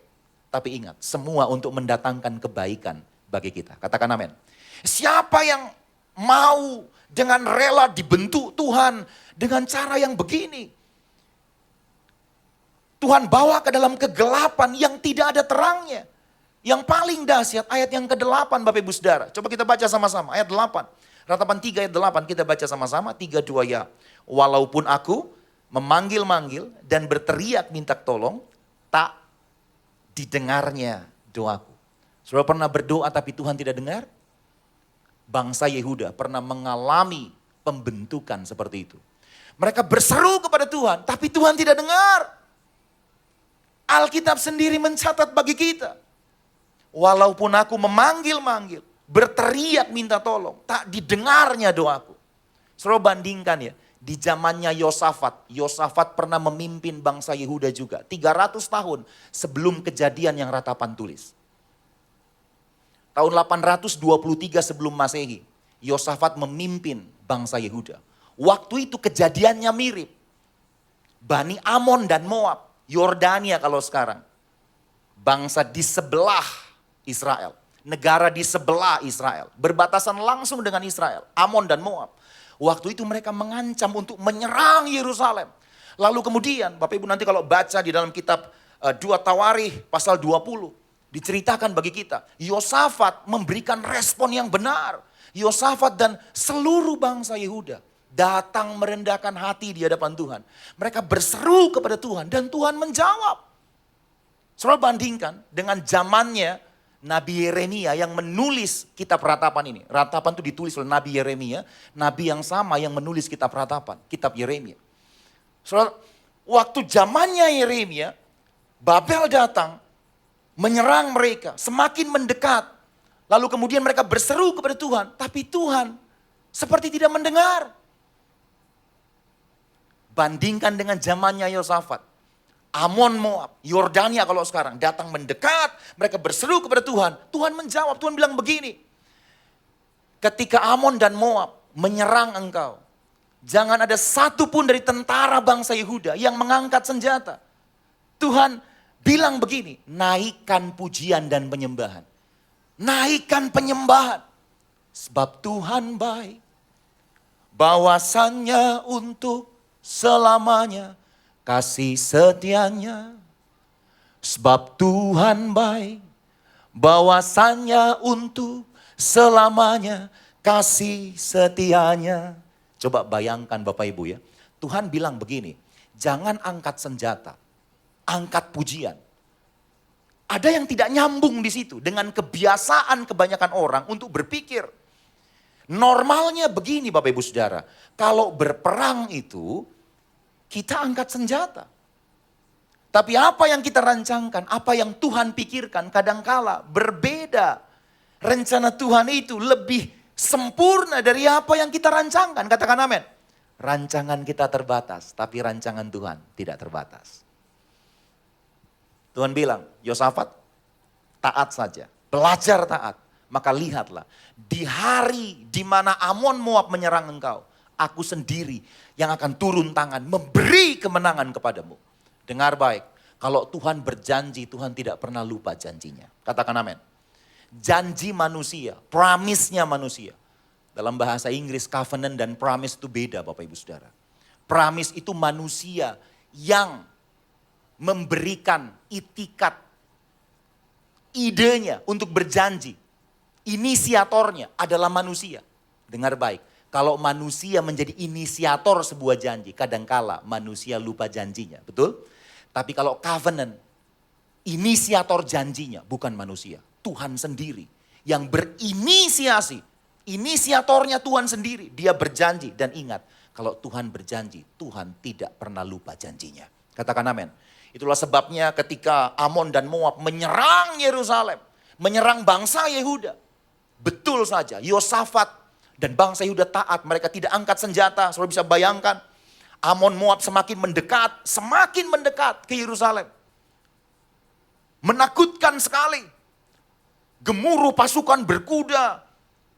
[SPEAKER 5] Tapi ingat, semua untuk mendatangkan kebaikan bagi kita. Katakan amin. Siapa yang mau dengan rela dibentuk Tuhan dengan cara yang begini? Tuhan bawa ke dalam kegelapan yang tidak ada terangnya. Yang paling dahsyat ayat yang ke-8 Bapak Ibu Saudara. Coba kita baca sama-sama ayat 8. Ratapan 3 ayat 8 kita baca sama-sama. 3, 2 ya. Walaupun aku memanggil-manggil dan berteriak minta tolong, tak didengarnya doaku. Saudara pernah berdoa tapi Tuhan tidak dengar? Bangsa Yehuda pernah mengalami pembentukan seperti itu. Mereka berseru kepada Tuhan tapi Tuhan tidak dengar. Alkitab sendiri mencatat bagi kita. Walaupun aku memanggil-manggil, berteriak minta tolong, tak didengarnya doaku. Saudara bandingkan ya, di zamannya Yosafat. Yosafat pernah memimpin bangsa Yehuda juga. 300 tahun sebelum kejadian yang ratapan tulis. Tahun 823 sebelum Masehi, Yosafat memimpin bangsa Yehuda. Waktu itu kejadiannya mirip. Bani Amon dan Moab, Yordania kalau sekarang. Bangsa di sebelah Israel. Negara di sebelah Israel. Berbatasan langsung dengan Israel. Amon dan Moab. Waktu itu mereka mengancam untuk menyerang Yerusalem. Lalu kemudian, Bapak Ibu nanti kalau baca di dalam kitab 2 Tawarikh pasal 20. Diceritakan bagi kita. Yosafat memberikan respon yang benar. Yosafat dan seluruh bangsa Yehuda datang merendahkan hati di hadapan Tuhan. Mereka berseru kepada Tuhan dan Tuhan menjawab. Saudara bandingkan dengan zamannya Nabi Yeremia yang menulis kitab ratapan ini. Ratapan itu ditulis oleh Nabi Yeremia, nabi yang sama yang menulis kitab ratapan, kitab Yeremia. Saudara, waktu zamannya Yeremia, Babel datang menyerang mereka, semakin mendekat. Lalu kemudian mereka berseru kepada Tuhan, tapi Tuhan seperti tidak mendengar. Bandingkan dengan zamannya Yosafat. Amon, Moab, Yordania kalau sekarang datang mendekat, mereka berseru kepada Tuhan. Tuhan menjawab, Tuhan bilang begini. Ketika Amon dan Moab menyerang engkau, jangan ada satu pun dari tentara bangsa Yehuda yang mengangkat senjata. Tuhan bilang begini, naikkan pujian dan penyembahan. Naikkan penyembahan. Sebab Tuhan baik, bahwasannya untuk selamanya. Kasih setianya, sebab Tuhan baik, bahwasannya untuk selamanya kasih setianya. Coba bayangkan Bapak Ibu ya, Tuhan bilang begini, jangan angkat senjata, angkat pujian. Ada yang tidak nyambung di situ dengan kebiasaan kebanyakan orang untuk berpikir. Normalnya begini Bapak Ibu Saudara, kalau berperang itu kita angkat senjata. Tapi apa yang kita rancangkan, apa yang Tuhan pikirkan kadangkala berbeda. Rencana Tuhan itu lebih sempurna dari apa yang kita rancangkan. Katakan amin. Rancangan kita terbatas, tapi rancangan Tuhan tidak terbatas. Tuhan bilang, Yosafat, taat saja, belajar taat. Maka lihatlah, di hari di mana Amon Moab menyerang engkau, aku sendiri yang akan turun tangan, memberi kemenangan kepadamu. Dengar baik, kalau Tuhan berjanji, Tuhan tidak pernah lupa janjinya. Katakan amin. Janji manusia, promise-nya manusia. Dalam bahasa Inggris, covenant dan promise itu beda Bapak Ibu Saudara. Promise itu manusia yang memberikan itikat, idenya untuk berjanji. Inisiatornya adalah manusia. Dengar baik, kalau manusia menjadi inisiator sebuah janji, kadangkala manusia lupa janjinya, betul? Tapi kalau covenant, inisiator janjinya bukan manusia, Tuhan sendiri yang berinisiasi. Inisiatornya Tuhan sendiri, dia berjanji dan ingat, kalau Tuhan berjanji, Tuhan tidak pernah lupa janjinya. Katakan amin. Itulah sebabnya ketika Amon dan Moab menyerang Yerusalem, menyerang bangsa Yehuda. Betul saja, Yosafat dan bangsa Yehuda taat, mereka tidak angkat senjata. Saudara bisa bayangkan, Amon Moab semakin mendekat ke Yerusalem. Menakutkan sekali. Gemuruh pasukan berkuda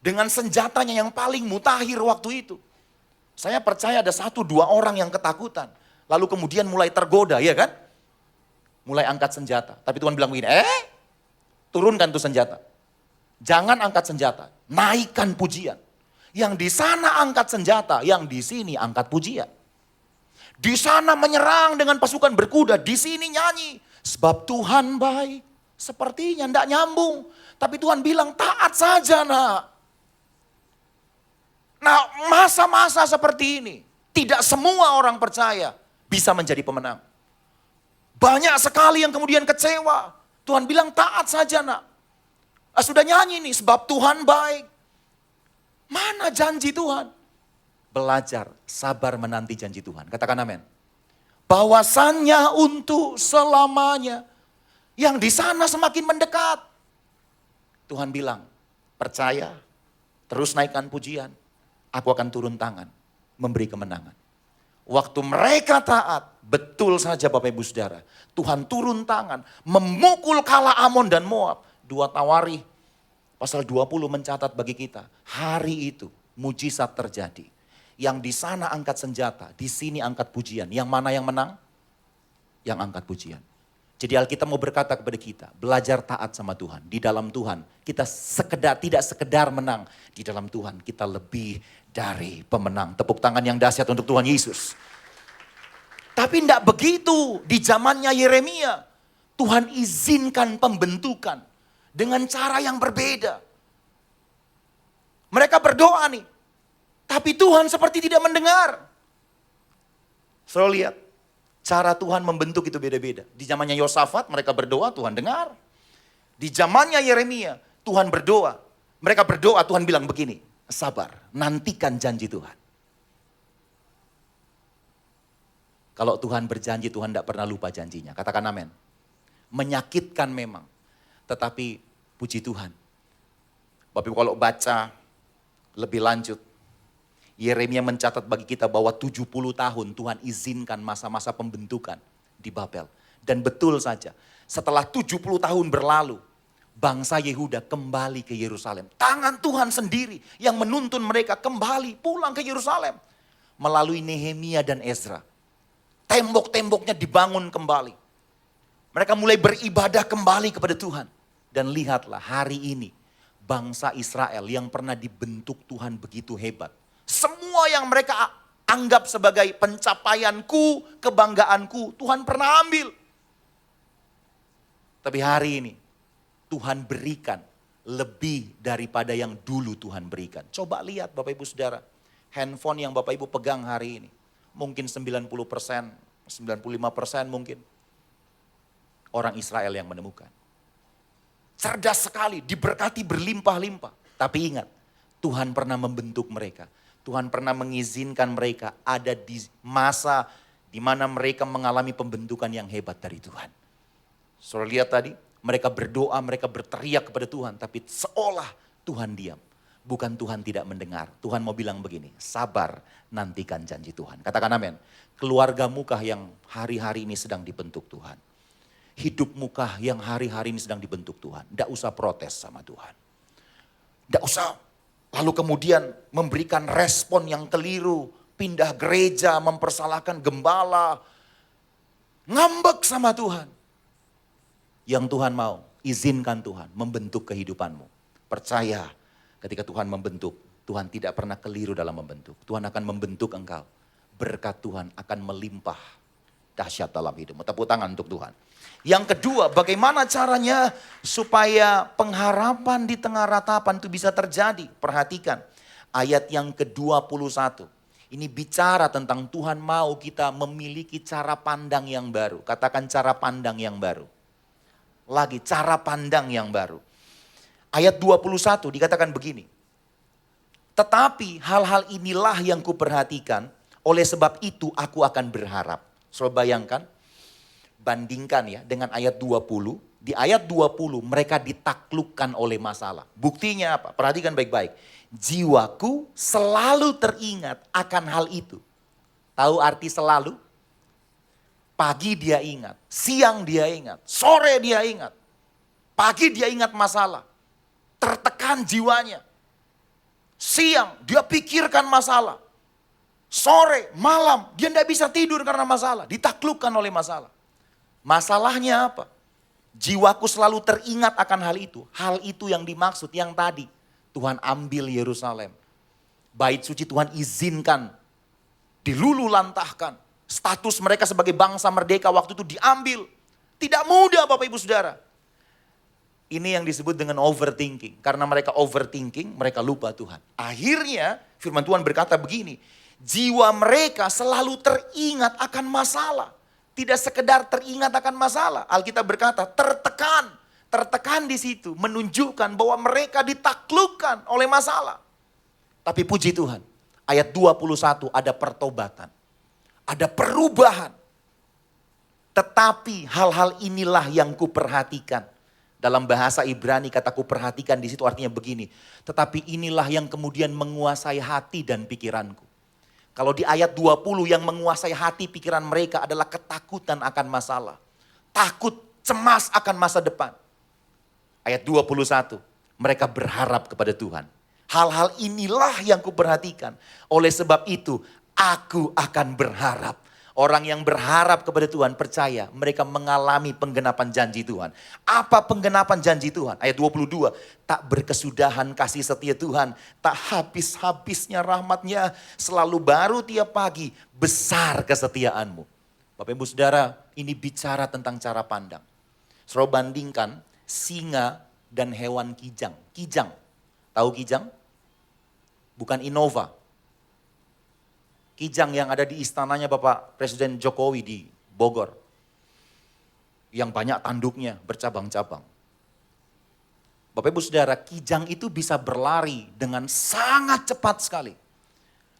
[SPEAKER 5] dengan senjatanya yang paling mutakhir waktu itu. Saya percaya ada 1-2 orang yang ketakutan. Lalu kemudian mulai tergoda, ya kan? Mulai angkat senjata. Tapi Tuhan bilang begini, turunkan tuh senjata. Jangan angkat senjata, naikkan pujian. Yang di sana angkat senjata, yang di sini angkat pujian. Di sana menyerang dengan pasukan berkuda, di sini nyanyi. Sebab Tuhan baik, sepertinya tidak nyambung. Tapi Tuhan bilang taat saja nak. Nah masa-masa seperti ini, tidak semua orang percaya bisa menjadi pemenang. Banyak sekali yang kemudian kecewa. Tuhan bilang taat saja nak. Sudah nyanyi nih, sebab Tuhan baik. Mana janji Tuhan? Belajar, sabar menanti janji Tuhan. Katakan amin. Bahwasannya untuk selamanya. Yang di sana semakin mendekat. Tuhan bilang, percaya, terus naikkan pujian. Aku akan turun tangan, memberi kemenangan. Waktu mereka taat, betul saja Bapak Ibu Saudara. Tuhan turun tangan, memukul kala Amon dan Moab. 2 Tawarikh, pasal 20 mencatat bagi kita. Hari itu, mujizat terjadi. Yang di sana angkat senjata, di sini angkat pujian. Yang mana yang menang? Yang angkat pujian. Jadi Alkitab mau berkata kepada kita, belajar taat sama Tuhan. Di dalam Tuhan, kita tidak sekedar menang. Di dalam Tuhan, kita lebih dari pemenang. Tepuk tangan yang dahsyat untuk Tuhan Yesus. Tapi tidak begitu di zamannya Yeremia. Tuhan izinkan pembentukan dengan cara yang berbeda. Mereka berdoa nih. Tapi Tuhan seperti tidak mendengar. Saudara lihat, cara Tuhan membentuk itu beda-beda. Di zamannya Yosafat mereka berdoa, Tuhan dengar. Di zamannya Yeremia, Tuhan berdoa. Mereka berdoa, Tuhan bilang begini, sabar, nantikan janji Tuhan. Kalau Tuhan berjanji, Tuhan tidak pernah lupa janjinya. Katakan amin. Menyakitkan memang, tetapi puji Tuhan. Bapak Ibu kalau baca lebih lanjut, Yeremia mencatat bagi kita bahwa 70 tahun Tuhan izinkan masa-masa pembentukan di Babel. Dan betul saja, setelah 70 tahun berlalu, bangsa Yehuda kembali ke Yerusalem. Tangan Tuhan sendiri yang menuntun mereka kembali pulang ke Yerusalem. Melalui Nehemia dan Ezra. Tembok-temboknya dibangun kembali. Mereka mulai beribadah kembali kepada Tuhan. Dan lihatlah hari ini, bangsa Israel yang pernah dibentuk Tuhan begitu hebat. Semua yang mereka anggap sebagai pencapaianku, kebanggaanku, Tuhan pernah ambil. Tapi hari ini, Tuhan berikan lebih daripada yang dulu Tuhan berikan. Coba lihat Bapak Ibu Saudara, handphone yang Bapak Ibu pegang hari ini. Mungkin 90%, 95% mungkin orang Israel yang menemukan. Cerdas sekali, diberkati berlimpah-limpah. Tapi ingat, Tuhan pernah membentuk mereka. Tuhan pernah mengizinkan mereka ada di masa di mana mereka mengalami pembentukan yang hebat dari Tuhan. Saudara lihat tadi, mereka berdoa, mereka berteriak kepada Tuhan, tapi seolah Tuhan diam. Bukan Tuhan tidak mendengar. Tuhan mau bilang begini, sabar nantikan janji Tuhan. Katakan amin. Keluargamu kah yang hari-hari ini sedang dibentuk Tuhan? Hidupmu kah yang hari-hari ini sedang dibentuk Tuhan? Tidak usah protes sama Tuhan. Tidak usah lalu kemudian memberikan respon yang keliru. Pindah gereja, mempersalahkan gembala. Ngambek sama Tuhan. Yang Tuhan mau, izinkan Tuhan membentuk kehidupanmu. Percaya ketika Tuhan membentuk, Tuhan tidak pernah keliru dalam membentuk. Tuhan akan membentuk engkau. Berkat Tuhan akan melimpah dahsyat dalam hidupmu. Tepuk tangan untuk Tuhan. Yang kedua, bagaimana caranya supaya pengharapan di tengah ratapan itu bisa terjadi? Perhatikan ayat yang ke-21. Ini bicara tentang Tuhan mau kita memiliki cara pandang yang baru. Katakan cara pandang yang baru. Lagi cara pandang yang baru. Ayat 21 dikatakan begini. Tetapi hal-hal inilah yang kuperhatikan, oleh sebab itu aku akan berharap. Coba bayangkan, bandingkan ya dengan ayat 20. Di ayat 20 mereka ditaklukkan oleh masalah. Buktinya apa? Perhatikan baik-baik. Jiwaku selalu teringat akan hal itu. Tahu arti selalu? Pagi dia ingat, siang dia ingat, sore dia ingat. Pagi dia ingat masalah. Tertekan jiwanya. Siang dia pikirkan masalah. Sore, malam dia tidak bisa tidur karena masalah. Ditaklukkan oleh masalah. Masalahnya apa? Jiwaku selalu teringat akan hal itu. Hal itu yang dimaksud yang tadi. Tuhan ambil Yerusalem. Bait suci Tuhan izinkan. Dilululantahkan. Status mereka sebagai bangsa merdeka waktu itu diambil. Tidak mudah Bapak Ibu Saudara. Ini yang disebut dengan overthinking. Karena mereka overthinking, mereka lupa Tuhan. Akhirnya firman Tuhan berkata begini. Jiwa mereka selalu teringat akan masalah. Tidak sekedar teringat akan masalah. Alkitab berkata tertekan. Tertekan di situ menunjukkan bahwa mereka ditaklukkan oleh masalah. Tapi puji Tuhan, ayat 21 ada pertobatan. Ada perubahan. Tetapi hal-hal inilah yang kuperhatikan. Dalam bahasa Ibrani kata kuperhatikan di situ artinya begini. Tetapi inilah yang kemudian menguasai hati dan pikiranku. Kalau di ayat 20 yang menguasai hati pikiran mereka adalah ketakutan akan masalah. Takut, cemas akan masa depan. Ayat 21, mereka berharap kepada Tuhan. Hal-hal inilah yang kuperhatikan. Oleh sebab itu, aku akan berharap. Orang yang berharap kepada Tuhan percaya mereka mengalami penggenapan janji Tuhan. Apa penggenapan janji Tuhan? Ayat 22, tak berkesudahan kasih setia Tuhan. Tak habis-habisnya rahmatnya. Selalu baru tiap pagi, besar kesetiaanmu. Bapak Ibu Saudara, ini bicara tentang cara pandang. Saudara bandingkan singa dan hewan kijang. Kijang, tahu kijang? Bukan Innova. Kijang yang ada di istananya Bapak Presiden Jokowi di Bogor. Yang banyak tanduknya bercabang-cabang. Bapak Ibu Saudara, kijang itu bisa berlari dengan sangat cepat sekali.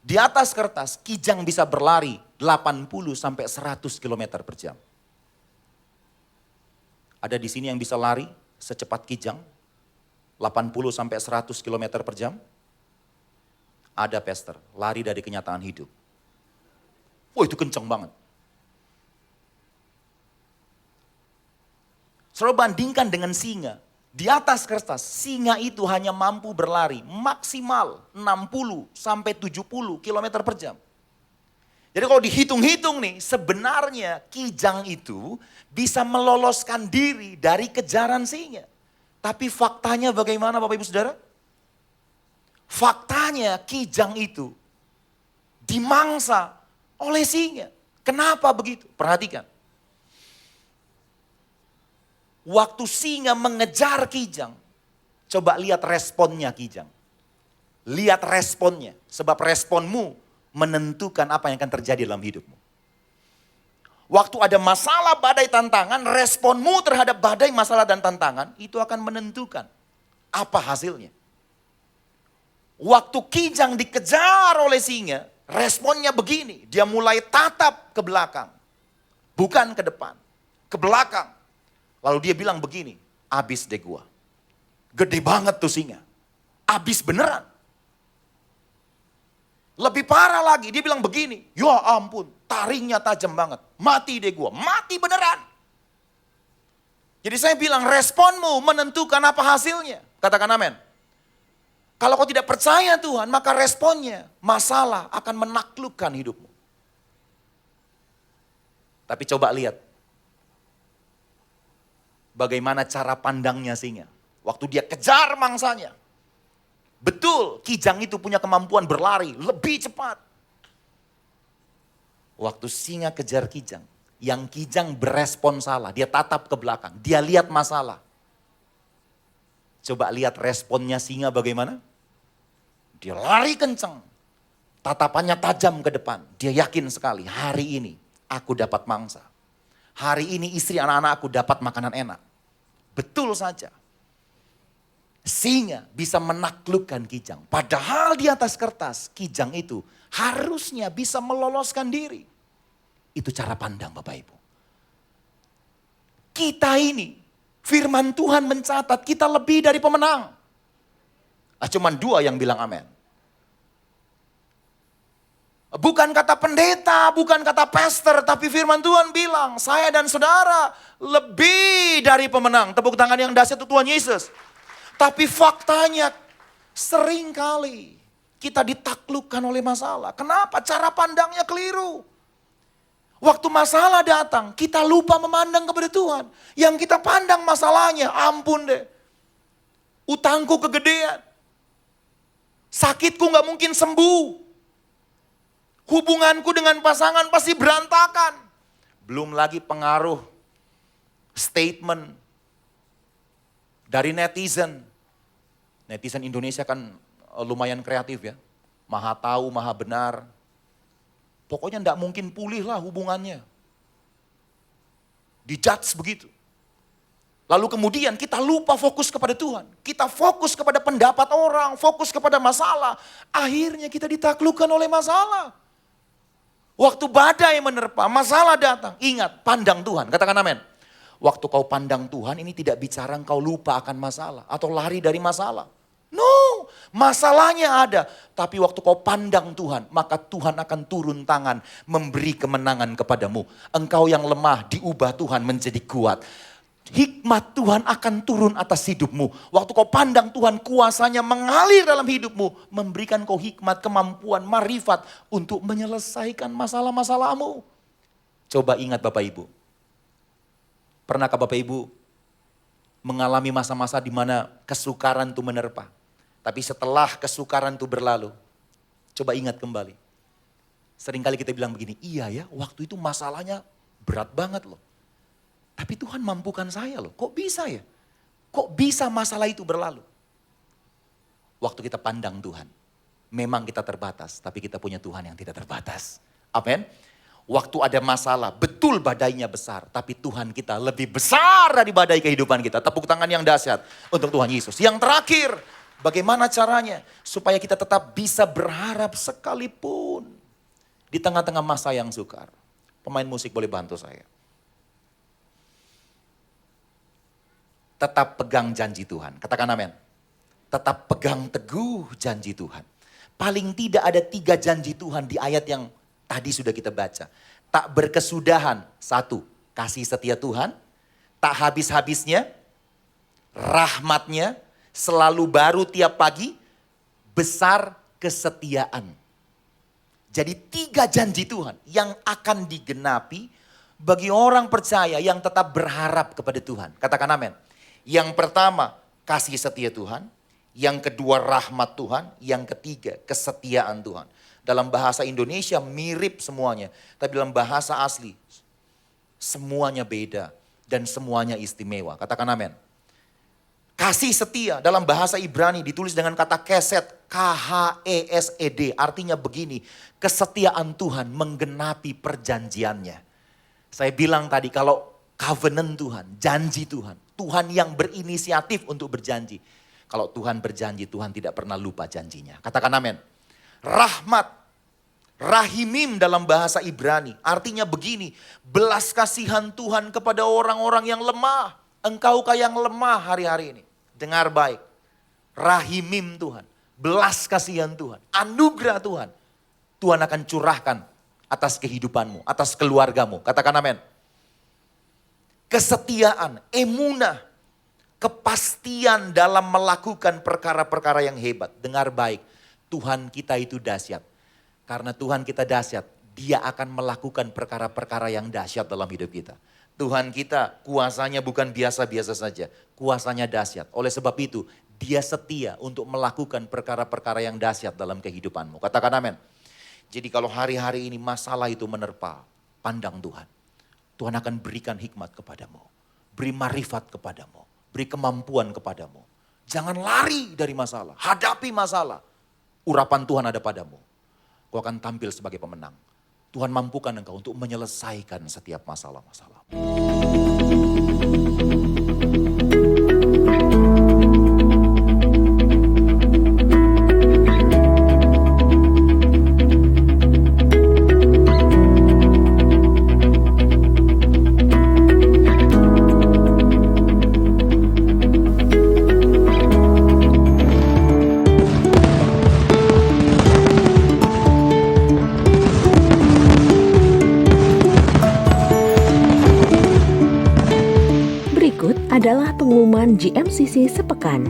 [SPEAKER 5] Di atas kertas, kijang bisa berlari 80 sampai 100 km per jam. Ada di sini yang bisa lari secepat kijang, 80 sampai 100 km per jam. Ada Pastor, lari dari kenyataan hidup. Wah itu kenceng banget. Saudara bandingkan dengan singa. Di atas kertas, singa itu hanya mampu berlari maksimal 60 sampai 70 km per jam. Jadi kalau dihitung-hitung nih, sebenarnya kijang itu bisa meloloskan diri dari kejaran singa. Tapi faktanya bagaimana Bapak Ibu Saudara? Faktanya kijang itu dimangsa oleh singa. Kenapa begitu? Perhatikan. Waktu singa mengejar kijang, coba lihat responnya kijang. Lihat responnya, sebab responmu menentukan apa yang akan terjadi dalam hidupmu. Waktu ada masalah, badai, tantangan, responmu terhadap badai, masalah, dan tantangan, itu akan menentukan apa hasilnya. Waktu kijang dikejar oleh singa, responnya begini, dia mulai tatap ke belakang. Bukan ke depan, ke belakang. Lalu dia bilang begini, abis deh gua. Gede banget tuh singa, abis beneran. Lebih parah lagi, dia bilang begini, ya ampun, taringnya tajam banget, mati deh gua, mati beneran. Jadi saya bilang responmu menentukan apa hasilnya. Katakan amin. Kalau kau tidak percaya Tuhan, maka responnya, masalah akan menaklukkan hidupmu. Tapi coba lihat, bagaimana cara pandangnya singa. Waktu dia kejar mangsanya. Betul, kijang itu punya kemampuan berlari lebih cepat. Waktu singa kejar kijang, yang kijang berespon salah, dia tatap ke belakang, dia lihat masalah. Coba lihat responnya singa bagaimana? Dia lari kencang, tatapannya tajam ke depan. Dia yakin sekali, hari ini aku dapat mangsa. Hari ini istri anak-anak aku dapat makanan enak. Betul saja. Singa bisa menaklukkan kijang. Padahal di atas kertas, kijang itu harusnya bisa meloloskan diri. Itu cara pandang Bapak Ibu. Kita ini, firman Tuhan mencatat kita lebih dari pemenang. Cuman 2 yang bilang amin. Bukan kata pendeta, bukan kata pastor, tapi firman Tuhan bilang, saya dan saudara lebih dari pemenang. Tepuk tangan yang dahsyat untuk Tuhan Yesus. Tapi faktanya seringkali kita ditaklukkan oleh masalah. Kenapa? Cara pandangnya keliru. Waktu masalah datang, kita lupa memandang kepada Tuhan. Yang kita pandang masalahnya, ampun deh. Utangku kegedean. Sakitku gak mungkin sembuh. Hubunganku dengan pasangan pasti berantakan. Belum lagi pengaruh statement dari netizen. Netizen Indonesia kan lumayan kreatif ya. Maha tahu, maha benar. Pokoknya enggak mungkin pulih lah hubungannya. Dijudge begitu. Lalu kemudian kita lupa fokus kepada Tuhan. Kita fokus kepada pendapat orang, fokus kepada masalah. Akhirnya kita ditaklukkan oleh masalah. Waktu badai menerpa, masalah datang. Ingat, pandang Tuhan. Katakan amin. Waktu kau pandang Tuhan, ini tidak bicara kau lupa akan masalah. Atau lari dari masalah. No, masalahnya ada. Tapi waktu kau pandang Tuhan, maka Tuhan akan turun tangan memberi kemenangan kepadamu. Engkau yang lemah diubah Tuhan menjadi kuat. Hikmat Tuhan akan turun atas hidupmu. Waktu kau pandang Tuhan, kuasanya mengalir dalam hidupmu. Memberikan kau hikmat, kemampuan, marifat untuk menyelesaikan masalah-masalahmu. Coba ingat Bapak Ibu. Pernahkah Bapak Ibu mengalami masa-masa di mana kesukaran itu menerpa? Tapi setelah kesukaran itu berlalu, coba ingat kembali. Seringkali kita bilang begini, iya ya waktu itu masalahnya berat banget loh. Tapi Tuhan mampukan saya loh, kok bisa ya? Kok bisa masalah itu berlalu? Waktu kita pandang Tuhan, memang kita terbatas, tapi kita punya Tuhan yang tidak terbatas. Amin. Waktu ada masalah, betul badainya besar, tapi Tuhan kita lebih besar dari badai kehidupan kita. Tepuk tangan yang dahsyat untuk Tuhan Yesus. Yang terakhir, bagaimana caranya supaya kita tetap bisa berharap sekalipun di tengah-tengah masa yang sukar. Pemain musik boleh bantu saya. Tetap pegang janji Tuhan. Katakan amin. Tetap pegang teguh janji Tuhan. Paling tidak ada 3 janji Tuhan di ayat yang tadi sudah kita baca. Tak berkesudahan. 1, kasih setia Tuhan. Tak habis-habisnya. Rahmatnya selalu baru tiap pagi. Besar kesetiaan. Jadi 3 janji Tuhan yang akan digenapi bagi orang percaya yang tetap berharap kepada Tuhan. Katakan amin. Yang pertama, kasih setia Tuhan. Yang kedua, rahmat Tuhan. Yang ketiga, kesetiaan Tuhan. Dalam bahasa Indonesia mirip semuanya. Tapi dalam bahasa asli, semuanya beda. dan semuanya istimewa. Katakan amin. Kasih setia dalam bahasa Ibrani ditulis dengan kata kesed, K-H-E-S-E-D. Artinya begini, kesetiaan Tuhan menggenapi perjanjiannya. Saya bilang tadi kalau covenant Tuhan, janji Tuhan. Tuhan yang berinisiatif untuk berjanji. Kalau Tuhan berjanji, Tuhan tidak pernah lupa janjinya. Katakan amin. Rahmat, rahimim dalam bahasa Ibrani. Artinya begini, belas kasihan Tuhan kepada orang-orang yang lemah. Engkau yang lemah hari-hari ini. Dengar baik. Rahimim Tuhan. Belas kasihan Tuhan. Anugerah Tuhan. Tuhan akan curahkan atas kehidupanmu. Atas keluargamu. Katakan amin. Kesetiaan. Emunah. Kepastian dalam melakukan perkara-perkara yang hebat. Dengar baik. Tuhan kita itu dahsyat. Karena Tuhan kita dahsyat. Dia akan melakukan perkara-perkara yang dahsyat dalam hidup kita. Tuhan kita kuasanya bukan biasa-biasa saja. Kuasanya dahsyat. Oleh sebab itu dia setia untuk melakukan perkara-perkara yang dahsyat dalam kehidupanmu. Katakan amin. Jadi kalau hari-hari ini masalah itu menerpa, pandang Tuhan. Tuhan akan berikan hikmat kepadamu. Beri marifat kepadamu. Beri kemampuan kepadamu. Jangan lari dari masalah. Hadapi masalah. Urapan Tuhan ada padamu. Kau akan tampil sebagai pemenang. Tuhan mampukan engkau untuk menyelesaikan setiap masalah-masalah.
[SPEAKER 2] Adalah pengumuman GMCC sepekan.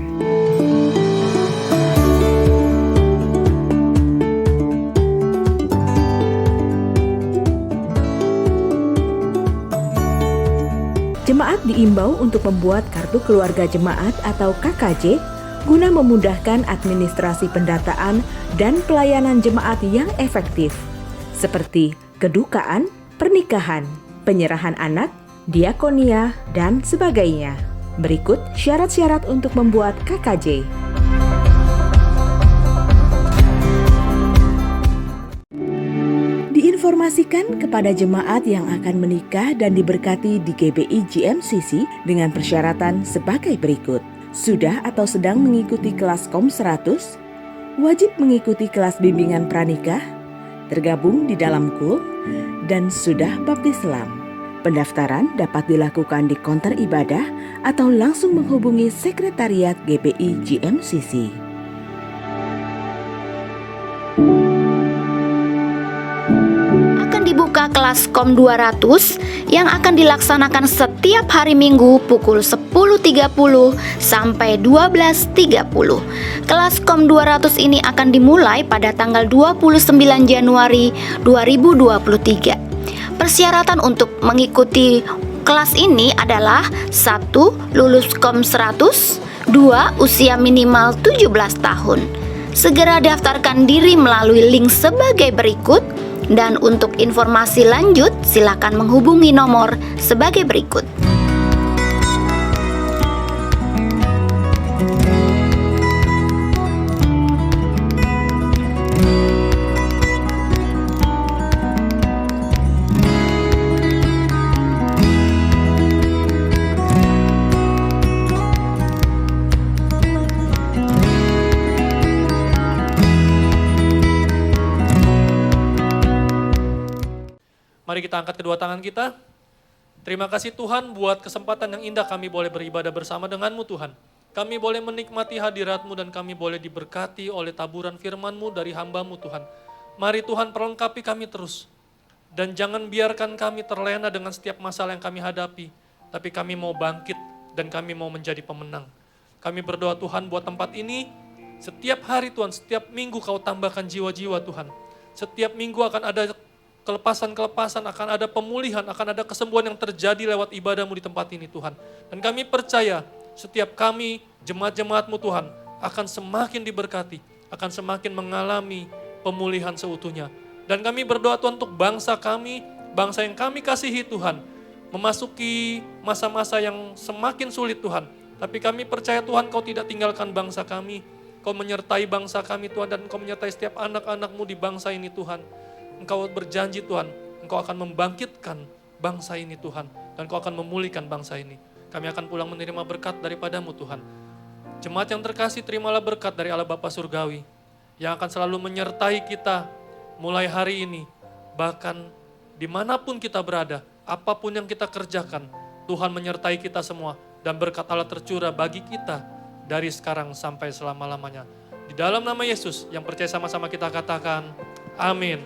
[SPEAKER 2] Jemaat diimbau untuk membuat kartu keluarga jemaat atau KKJ guna memudahkan administrasi pendataan dan pelayanan jemaat yang efektif, seperti kedukaan, pernikahan, penyerahan anak, diakonia, dan sebagainya. Berikut syarat-syarat untuk membuat KKJ. Diinformasikan kepada jemaat yang akan menikah dan diberkati di GBI GMCC dengan persyaratan sebagai berikut. Sudah atau sedang mengikuti kelas KOM 100, wajib mengikuti kelas bimbingan pranikah, tergabung di dalam KUL, dan sudah baptis Islam. Pendaftaran dapat dilakukan di konter ibadah atau langsung menghubungi Sekretariat GBI GMCC.
[SPEAKER 6] Akan dibuka kelas KOM 200 yang akan dilaksanakan setiap hari Minggu pukul 10.30 sampai 12.30. Kelas KOM 200 ini akan dimulai pada tanggal 29 Januari 2023. Persyaratan untuk mengikuti kelas ini adalah 1. Lulus KOM 100, 2. Usia minimal 17 tahun. Segera daftarkan diri melalui link sebagai berikut, dan untuk informasi lanjut silakan menghubungi nomor sebagai berikut.
[SPEAKER 7] Mari kita angkat kedua tangan kita. Terima kasih Tuhan buat kesempatan yang indah kami boleh beribadah bersama dengan-Mu Tuhan. Kami boleh menikmati hadirat-Mu dan kami boleh diberkati oleh taburan firman-Mu dari hamba-Mu Tuhan. Mari Tuhan perlengkapi kami terus. Dan jangan biarkan kami terlena dengan setiap masalah yang kami hadapi. Tapi kami mau bangkit dan kami mau menjadi pemenang. Kami berdoa Tuhan buat tempat ini. Setiap hari Tuhan, setiap minggu Kau tambahkan jiwa-jiwa Tuhan. Setiap minggu akan ada kelepasan-kelepasan, akan ada pemulihan, akan ada kesembuhan yang terjadi lewat ibadah-Mu di tempat ini Tuhan. Dan kami percaya setiap kami, jemaat-jemaat-Mu Tuhan, akan semakin diberkati, akan semakin mengalami pemulihan seutuhnya. Dan kami berdoa Tuhan untuk bangsa kami, bangsa yang kami kasihi Tuhan. memasuki masa-masa yang semakin sulit Tuhan. Tapi kami percaya Tuhan Kau tidak tinggalkan bangsa kami. Kau menyertai bangsa kami Tuhan dan Kau menyertai setiap anak-anak-Mu di bangsa ini Tuhan. Engkau berjanji Tuhan, Engkau akan membangkitkan bangsa ini Tuhan. Dan Kau akan memulihkan bangsa ini. Kami akan pulang menerima berkat daripada-Mu Tuhan. Jemaat yang terkasih, terimalah berkat dari Allah Bapa Surgawi. Yang akan selalu menyertai kita mulai hari ini. Bahkan dimanapun kita berada, apapun yang kita kerjakan, Tuhan menyertai kita semua. Dan berkat Allah tercurah bagi kita dari sekarang sampai selama-lamanya. Di dalam nama Yesus yang percaya sama-sama kita katakan, amin.